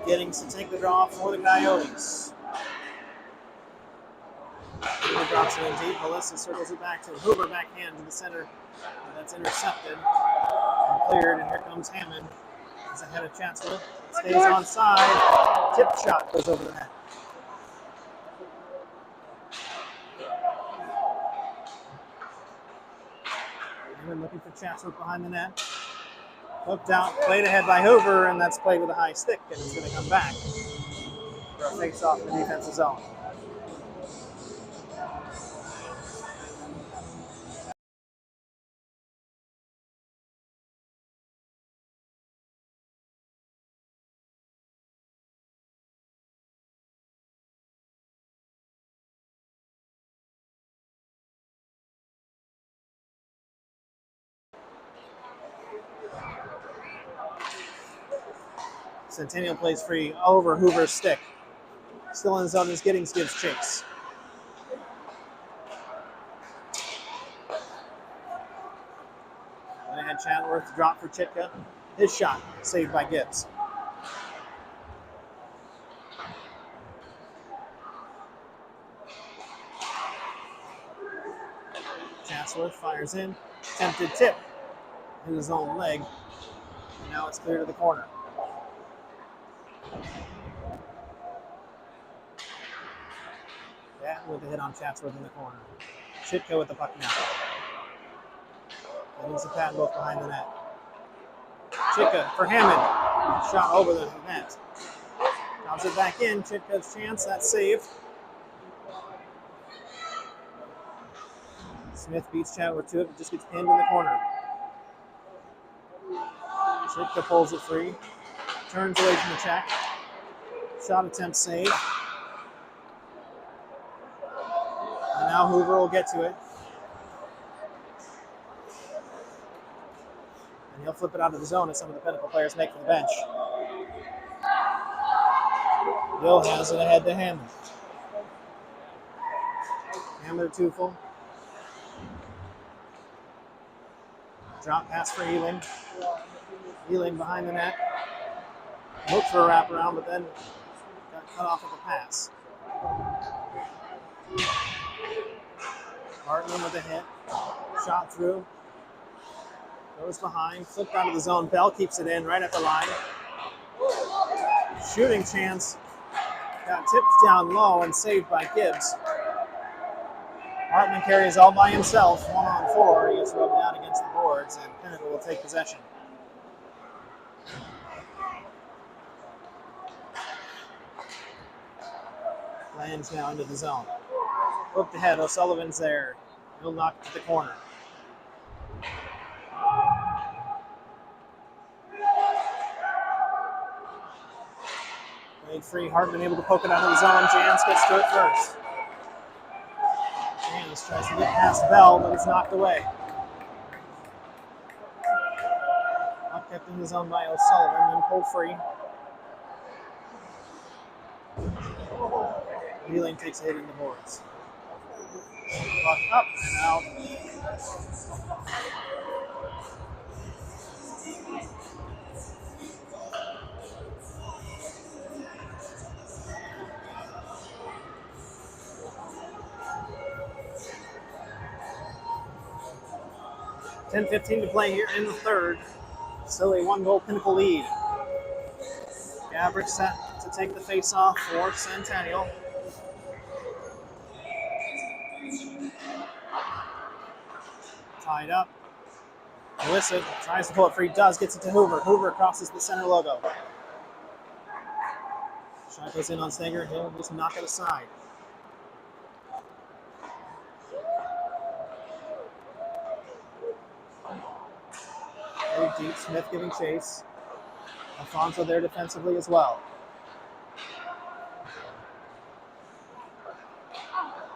Getting to take the draw for the Coyotes. Hoover drops it in deep. Melissa circles it back to Hoover, backhand to the center. That's intercepted and cleared, and here comes Hammond. He's ahead of Chatsworth. Stays on side. Tip shot goes over the net. Hammond looking for Chatsworth behind the net. Hooked out, played ahead by Hoover, and that's played with a high stick, and it's going to come back for a face-off in the defensive zone. Centennial plays free over Hoover's stick. Still in the zone is Giddings gives chase. Then ahead Chatworth, drop for Chitka. His shot saved by Gibbs. Chatsworth fires in. Attempted tip in his own leg. And now it's clear to the corner. Yeah, with the hit on Chatsworth in the corner. Chitka with the puck now. That is a pat both behind the net. Chitka for Hammond. Shot over the net. Drops it back in. Chitka's chance. That's saved. Smith beats Chatwood to it, but just gets pinned in the corner. Chitka pulls it free. Turns away from the check. Shot attempt saved. And now Hoover will get to it. And he'll flip it out of the zone as some of the Pinnacle players make for the bench. Gill has it ahead to Hammond. Hammond to Tufel. Drop pass for Ealing. Ealing behind the net. Looked for a wraparound, but then got cut off at the pass. Hartman with a hit. Shot through. Goes behind. Flipped out of the zone. Bell keeps it in right at the line. Shooting chance. Got tipped down low and saved by Gibbs. Hartman carries all by himself, 1-on-4. He gets rubbed down against the boards, and Pinnacle will take possession. Lands now into the zone. Hooked ahead, O'Sullivan's there. He'll knock it to the corner. Played free, Hartman able to poke it out of the zone. Jans gets to it first. Jans tries to get past Bell, but it's knocked away. Not kept in the zone by O'Sullivan, then pulled free. Wheeling takes a hit in the boards. Puck up and out. .10:15 to play here in the third. Still a 1-goal Pinnacle lead. Gabrick set to take the face-off for Centennial. Tied up. Illicit tries to pull it free, does, gets it to Hoover. Hoover crosses the center logo. Shot goes in on Stenger, he'll just knock it aside. Very deep, Smith giving chase. Alfonso there defensively as well.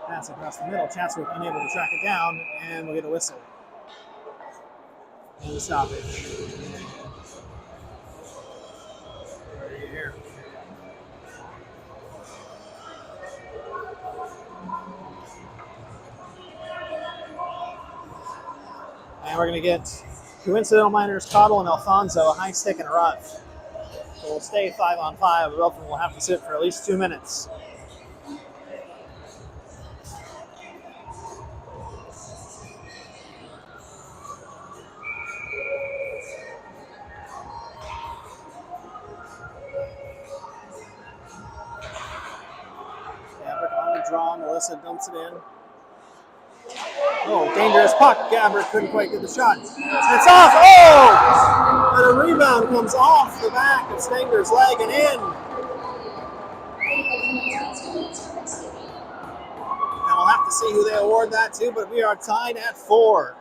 Pass across the middle, Chatsworth unable to track it down, and we'll get a whistle. And a stoppage. Right here. And we're going to get coincidental minors, Cottle and Alfonso, a high stick and a rough. So we'll stay 5-on-5, but both of them will have to sit for at least 2 minutes. Draw, Melissa dumps it in. Oh, dangerous puck. Gabbert couldn't quite get the shot. It's off. Oh! And a rebound comes off the back of Stenger's leg and in. And we'll have to see who they award that to, but we are tied at 4.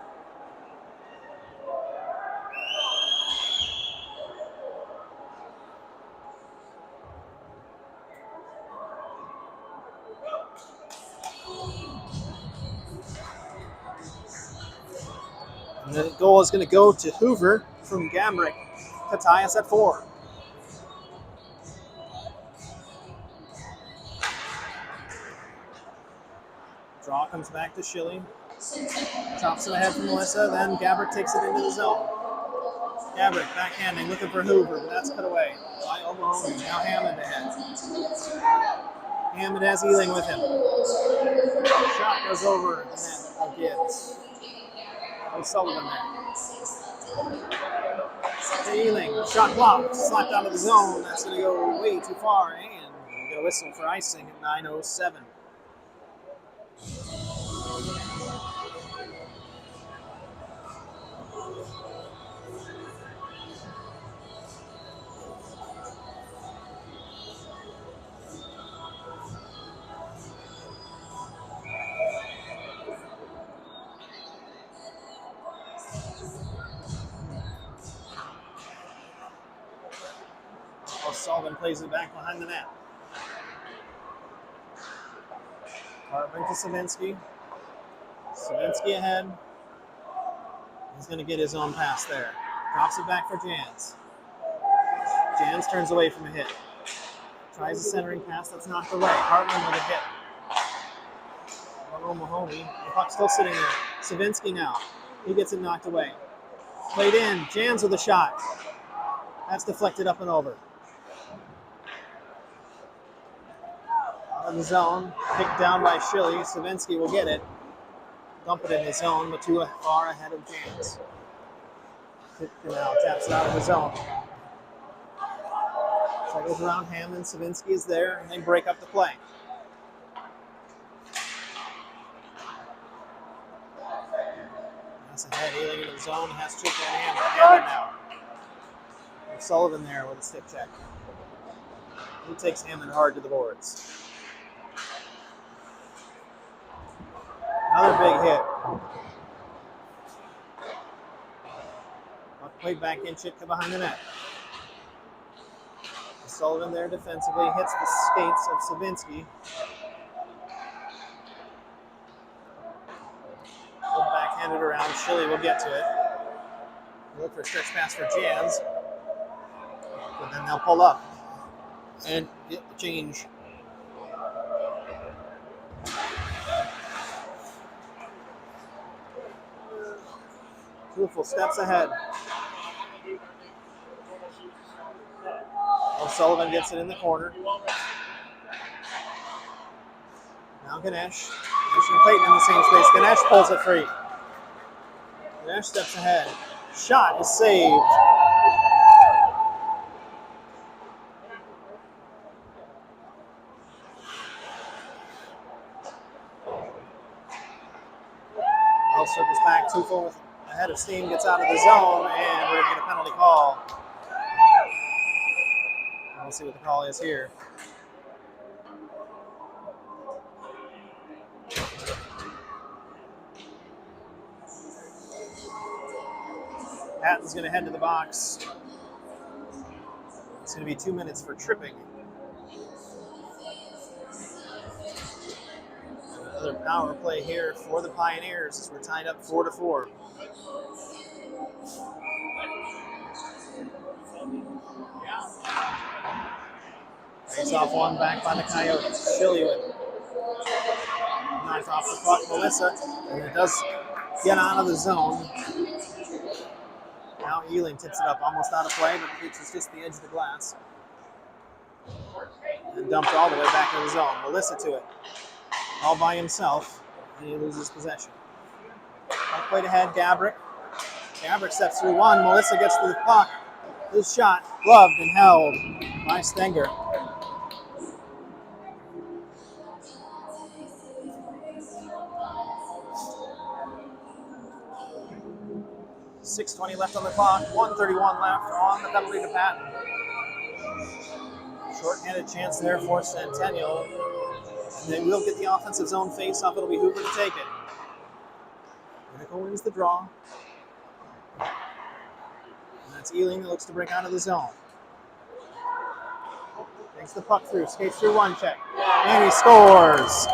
And the goal is going to go to Hoover from Gambrick to tie us at 4. Draw comes back to Schilling. Chops it ahead from Melissa, then Gabrick takes it into the zone. Gabrick backhanding, looking for Hoover, but that's cut away by Oklahoma. Now Hammond ahead. Hammond has Ealing with him. Shot goes over the net of Gibbs. O'Sullivan there. Ealing, shot blocked, slapped out of the zone. That's going to go way too far, and we'll get a whistle for icing at 9:07. Sullivan plays it back behind the net. Hartman to Savinsky. Savinsky ahead. He's going to get his own pass there. Drops it back for Jans. Jans turns away from a hit. Tries a centering pass that's knocked away. Hartman with a hit. Mahoney. The puck's still sitting there. Savinsky now. He gets it knocked away. Played in. Jans with a shot. That's deflected up and over. Out of the zone. Picked down by Schilly. Savinsky will get it. Dump it in his zone, but too far ahead of Jans. Now taps it out of the zone. Cycles around Hammond. Savinsky is there, and they break up the play. That's ahead, Ealing into the zone. He has Chick and Hammond now. Sullivan there with a stick check. He takes Hammond hard to the boards. Another big hit. Puck played back in, Chitka behind the net. Sullivan there defensively hits the skates of Savinsky. We'll backhand it around. Schilly will get to it. Look for a stretch pass for Jans. But then they'll pull up and get the change. Beautiful steps ahead. O'Sullivan gets it in the corner. Now Ganesh. Ganesh and Clayton in the same space. Ganesh pulls it free. Ganesh steps ahead. Shot is saved. Ball circles back. Tufel with ahead of steam, gets out of the zone, and we're going to get a penalty call. We'll see what the call is here. Patton's going to head to the box. It's going to be 2 minutes for tripping. Another power play here for the Pioneers as we're tied up 4-4. Face off one back by the Coyotes. Schilly with knocked off the puck. Melissa, and it does get out of the zone. Now Ealing tips it up, almost out of play, but it reaches just the edge of the glass. And dumped all the way back into the zone. Melissa to it. All by himself, and he loses possession. Puck played ahead, Gabrick. Gabrick steps through one. Melissa gets to the puck. His shot gloved and held by Stenger. .6:20 left on the clock. 1:31 left on the penalty to Patton. Short-handed chance there for Centennial. And they will get the offensive zone face-off. It'll be Hoover to take it. Pinnacle wins the draw. And that's Ealing that looks to break out of the zone. Takes the puck through, skates through one check. And he scores!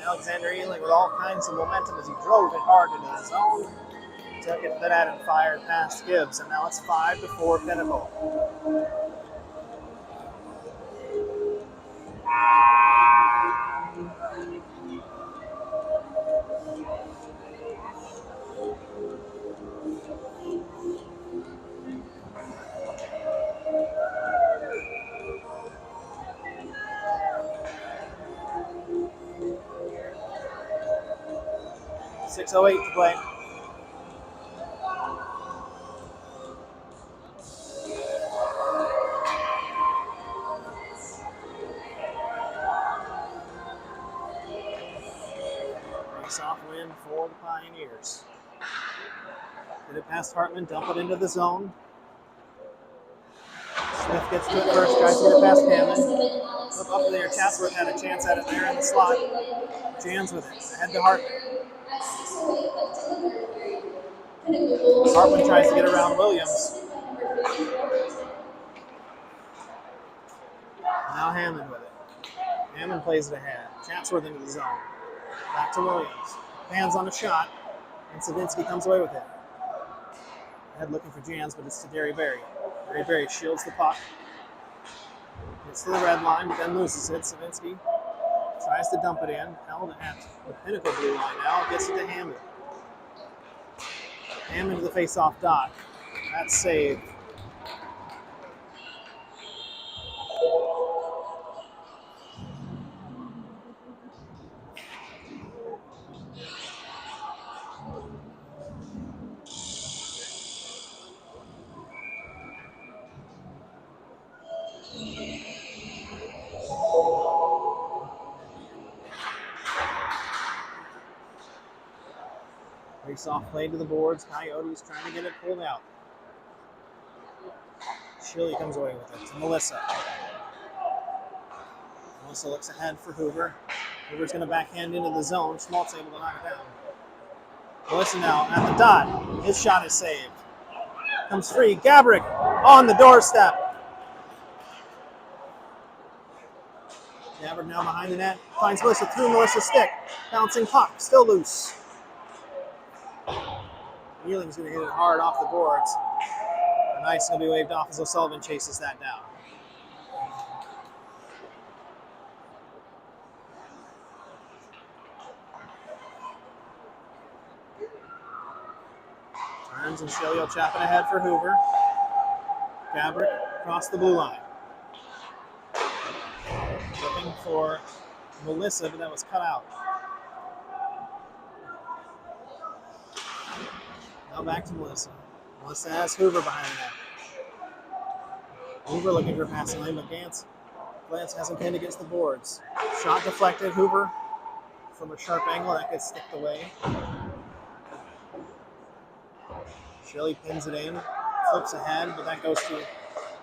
Alexander Ealing with all kinds of momentum as he drove it hard into the zone. Took it to the net and fired past Gibbs, and now it's 5-4 Pinnacle. .6:08 to play. Face-off win for the Pioneers. Get it past Hartman, dump it into the zone. Smith gets to it first, tries to get it past Hammond. Flip up there. Chatsworth had a chance at it there in the slot. Jans with it. Ahead to Hartman. Hartman tries to get around Williams. Now Hammond with it. Hammond plays it ahead. Chatsworth into the zone. Back to Williams. Hands on a shot. And Savinsky comes away with it. Head looking for Jans, but it's to Derry Berry. Derry Berry shields the puck. Gets to the red line, but then loses it. Savinsky tries to dump it in. Held at the Pinnacle blue line now. Gets it to Hammond. Hammond to the face-off dot. That's saved. Face-off play to the boards. Coyotes trying to get it pulled out. Shilly comes away with it to Melissa. Melissa looks ahead for Hoover. Hoover's going to backhand into the zone. Schmaltz able to knock it down. Melissa now at the dot. His shot is saved. Comes free. Gabrick on the doorstep. Gabrick now behind the net. Finds Melissa through Melissa's stick. Bouncing puck. Still loose. Ealing's going to hit it hard off the boards. And ice going to be waved off as O'Sullivan chases that down. Turns and Shelley chopping ahead for Hoover. Gabrick across the blue line. Looking for Melissa, but that was cut out. Now back to Melissa. Melissa has Hoover behind the net. Hoover looking for passing lane, but Glantz hasn't pinned against the boards. Shot deflected. Hoover from a sharp angle. That gets sticked away. Shelley pins it in. Flips ahead, but that goes to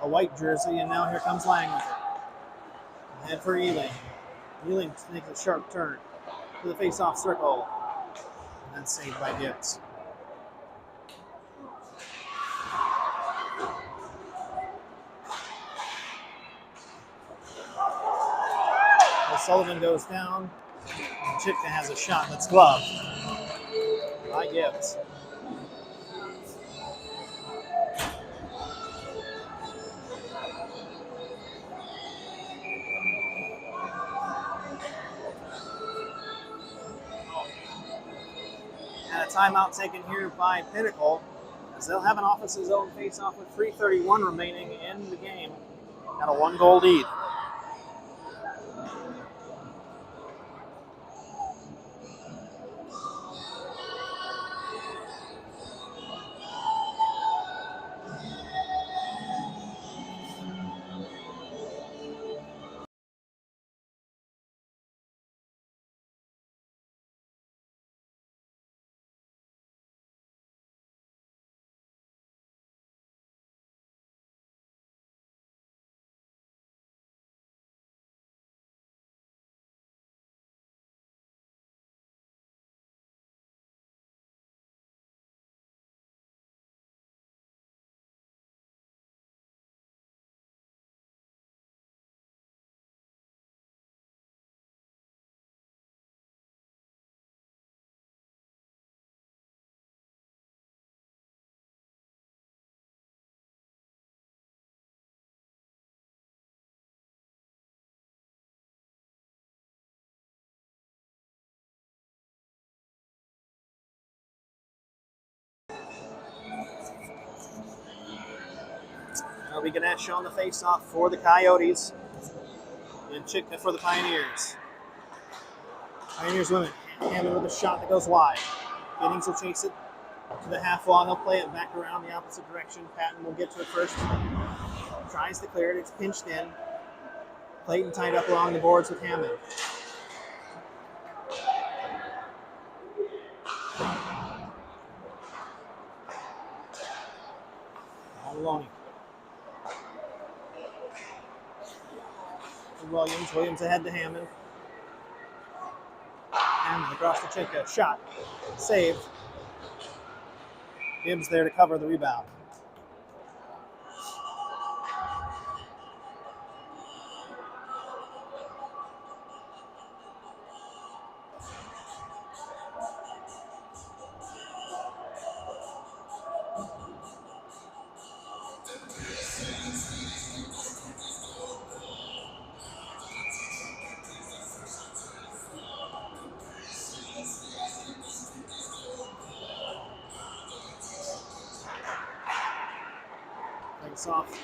a white jersey, and now here comes Lang with it. Ahead for Ealing. Ealing makes a sharp turn to the face-off circle. And that's saved by Gibbs. Sullivan goes down, and Chitka has a shot that's gloved by Gibbs. And a timeout taken here by Pinnacle, as they'll have an offensive zone face-off with 3:31 remaining in the game. Got a 1-goal lead. Ganesh on the face-off for the Coyotes, and Chitka for the Pioneers. Pioneers women. Hammond with a shot that goes wide. Giddings will chase it to the half wall. He'll play it back around the opposite direction. Patton will get to it first. Tries to clear it. It's pinched in. Clayton tied up along the boards with Hammond. Maloney. to Williams. Williams ahead to Hammond. Hammond across to Chitka. Shot. Saved. Gibbs there to cover the rebound. Breaks off.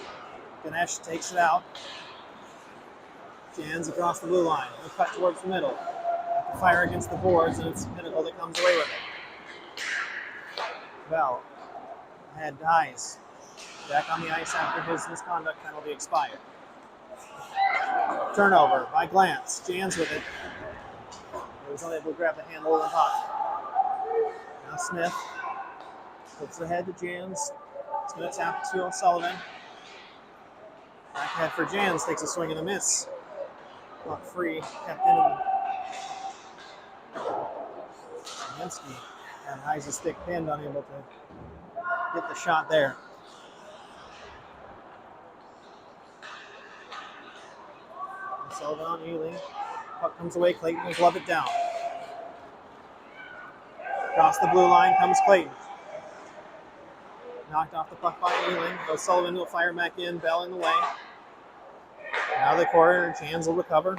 Ganesh takes it out. Jans across the blue line. They'll cut towards the middle. Have to fire against the boards, and it's Pinnacle that comes away with it. Bell had dies. Back on the ice after his misconduct penalty expired. Turnover by Glantz. Jans with it. He was unable to grab the handle of the puck. Now Smith flips ahead to Jans. He's going to tap to O'Sullivan. Backhand for Jans, takes a swing and a miss. Not free, kept in. Ziminski and Heise stick pinned, unable to get the shot there. O'Sullivan on Ely. Puck comes away, Clayton will glove it down. Across the blue line comes Clayton. Knocked off the puck by Ely. O'Sullivan will fire back in, Bell in the way. Now the corner, Jans will recover.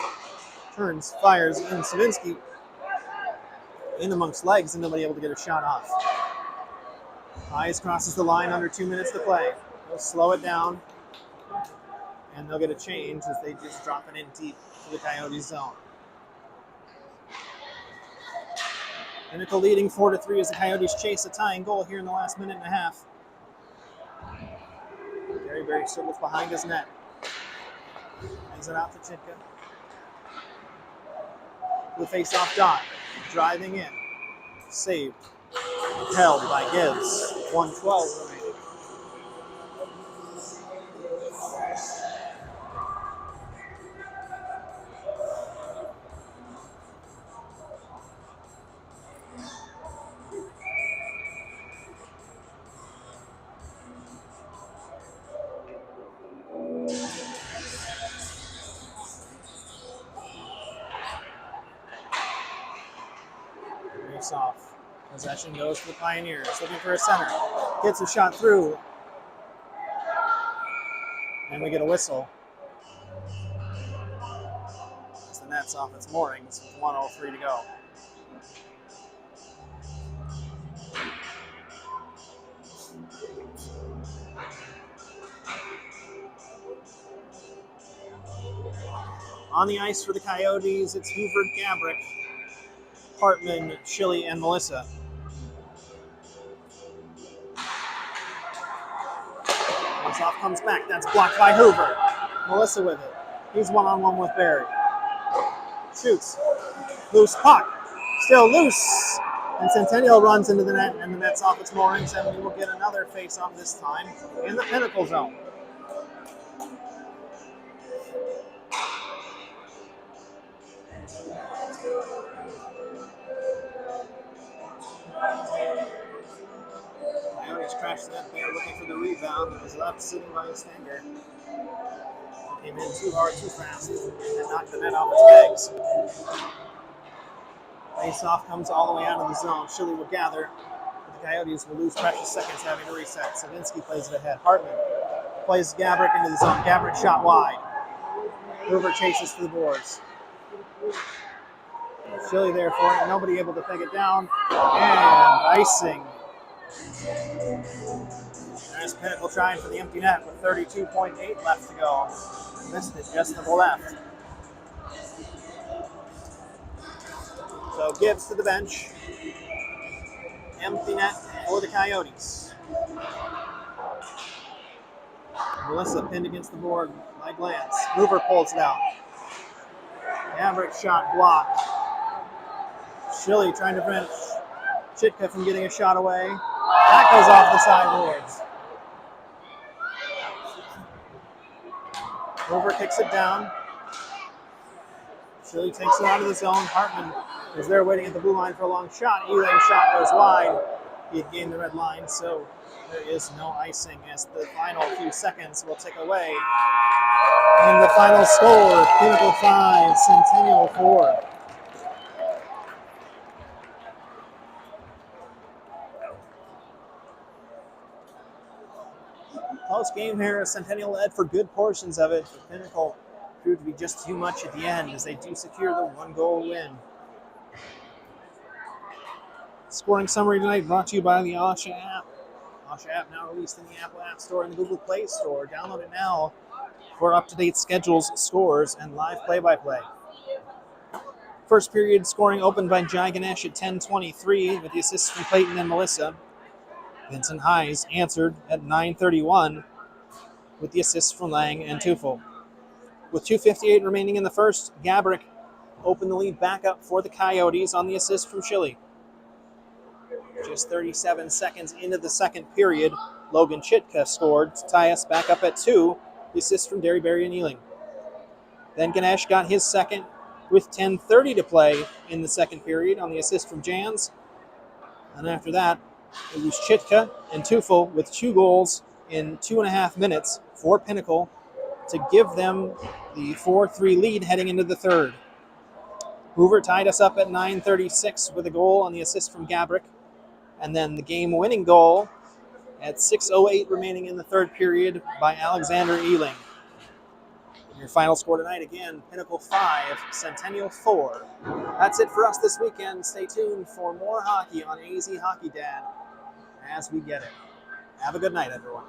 Turns, fires in. Ziminski in amongst legs and nobody able to get a shot off. Eyes crosses the line under 2 minutes to play. They'll slow it down and they'll get a change as they just drop it in deep to the Coyotes zone. Pinnacle leading 4-3 as the Coyotes chase a tying goal here in the last minute and a half. Gary Berry still looks behind his net. Hangs it out to Chitka. The face-off dot. Driving in. Saved. Held by Gibbs. 1:12 remaining. Off. Possession goes to the Pioneers. Looking for a center. Gets a shot through. And we get a whistle. As the net's off its moorings with 1:03 to go. On the ice for the Coyotes, it's Hoover, Gabrick, Hartman, Chili, and Melissa. Off comes back. That's blocked by Hoover. Melissa with it. He's one-on-one with Barry. Shoots. Loose puck. Still loose. And Centennial runs into the net, and the net's off its moorings, and we will get another face-off this time in the Pinnacle zone. Coyotes crashed the net there looking for the rebound. It was left sitting by his finger. Came in too hard, too fast, and knocked the net off its pegs. Face-off comes all the way out of the zone. Chili will gather, but the Coyotes will lose precious seconds having to reset. Ziminski plays it ahead. Hartman plays Gabrick into the zone. Gabrick shot wide. Hoover chases to the boards. Chili there for it. Nobody able to peg it down. And icing. There's Pinnacle trying for the empty net with 32.8 left to go. Missed it just to the left. So Gibbs to the bench. Empty net for the Coyotes. Melissa pinned against the board by Glantz. Hoover pulls it out. Gabrick shot blocked. Chili trying to prevent Chitka from getting a shot away. That goes off the sideboards. Hoover kicks it down. Chile takes it out of the zone. Hartman is there waiting at the blue line for a long shot. Eling's shot goes wide. He had gained the red line, so there is no icing as the final few seconds will tick away. And the final score, Pinnacle 5, Centennial 4. Close game here. Centennial led for good portions of it, but Pinnacle proved to be just too much at the end as they do secure the 1-goal win. Scoring summary tonight brought to you by the Asha app. Asha app now released in the Apple App Store and the Google Play Store. Download it now for up-to-date schedules, scores, and live play-by-play. First period scoring opened by Jai Ganesh at 10:23 with the assists from Clayton and Melissa. Vincent Hayes answered at 9:31 with the assists from Lang and Tufel. With 2:58 remaining in the first, Gabrick opened the lead back up for the Coyotes on the assist from Chile. Just 37 seconds into the second period, Logan Chitka scored to tie us back up at 2, the assist from Derryberry and Ealing. Then Ganesh got his second with 10:30 to play in the second period on the assist from Jans. And after that, it was Chitka and Tufel with 2 goals in 2.5 minutes for Pinnacle to give them the 4-3 lead heading into the third. Hoover tied us up at 9:36 with a goal on the assist from Gabrick. And then the game-winning goal at 6:08 remaining in the third period by Alexander Ealing. Your final score tonight, again, Pinnacle 5, Centennial 4. That's it for us this weekend. Stay tuned for more hockey on AZ Hockey Dad as we get it. Have a good night, everyone.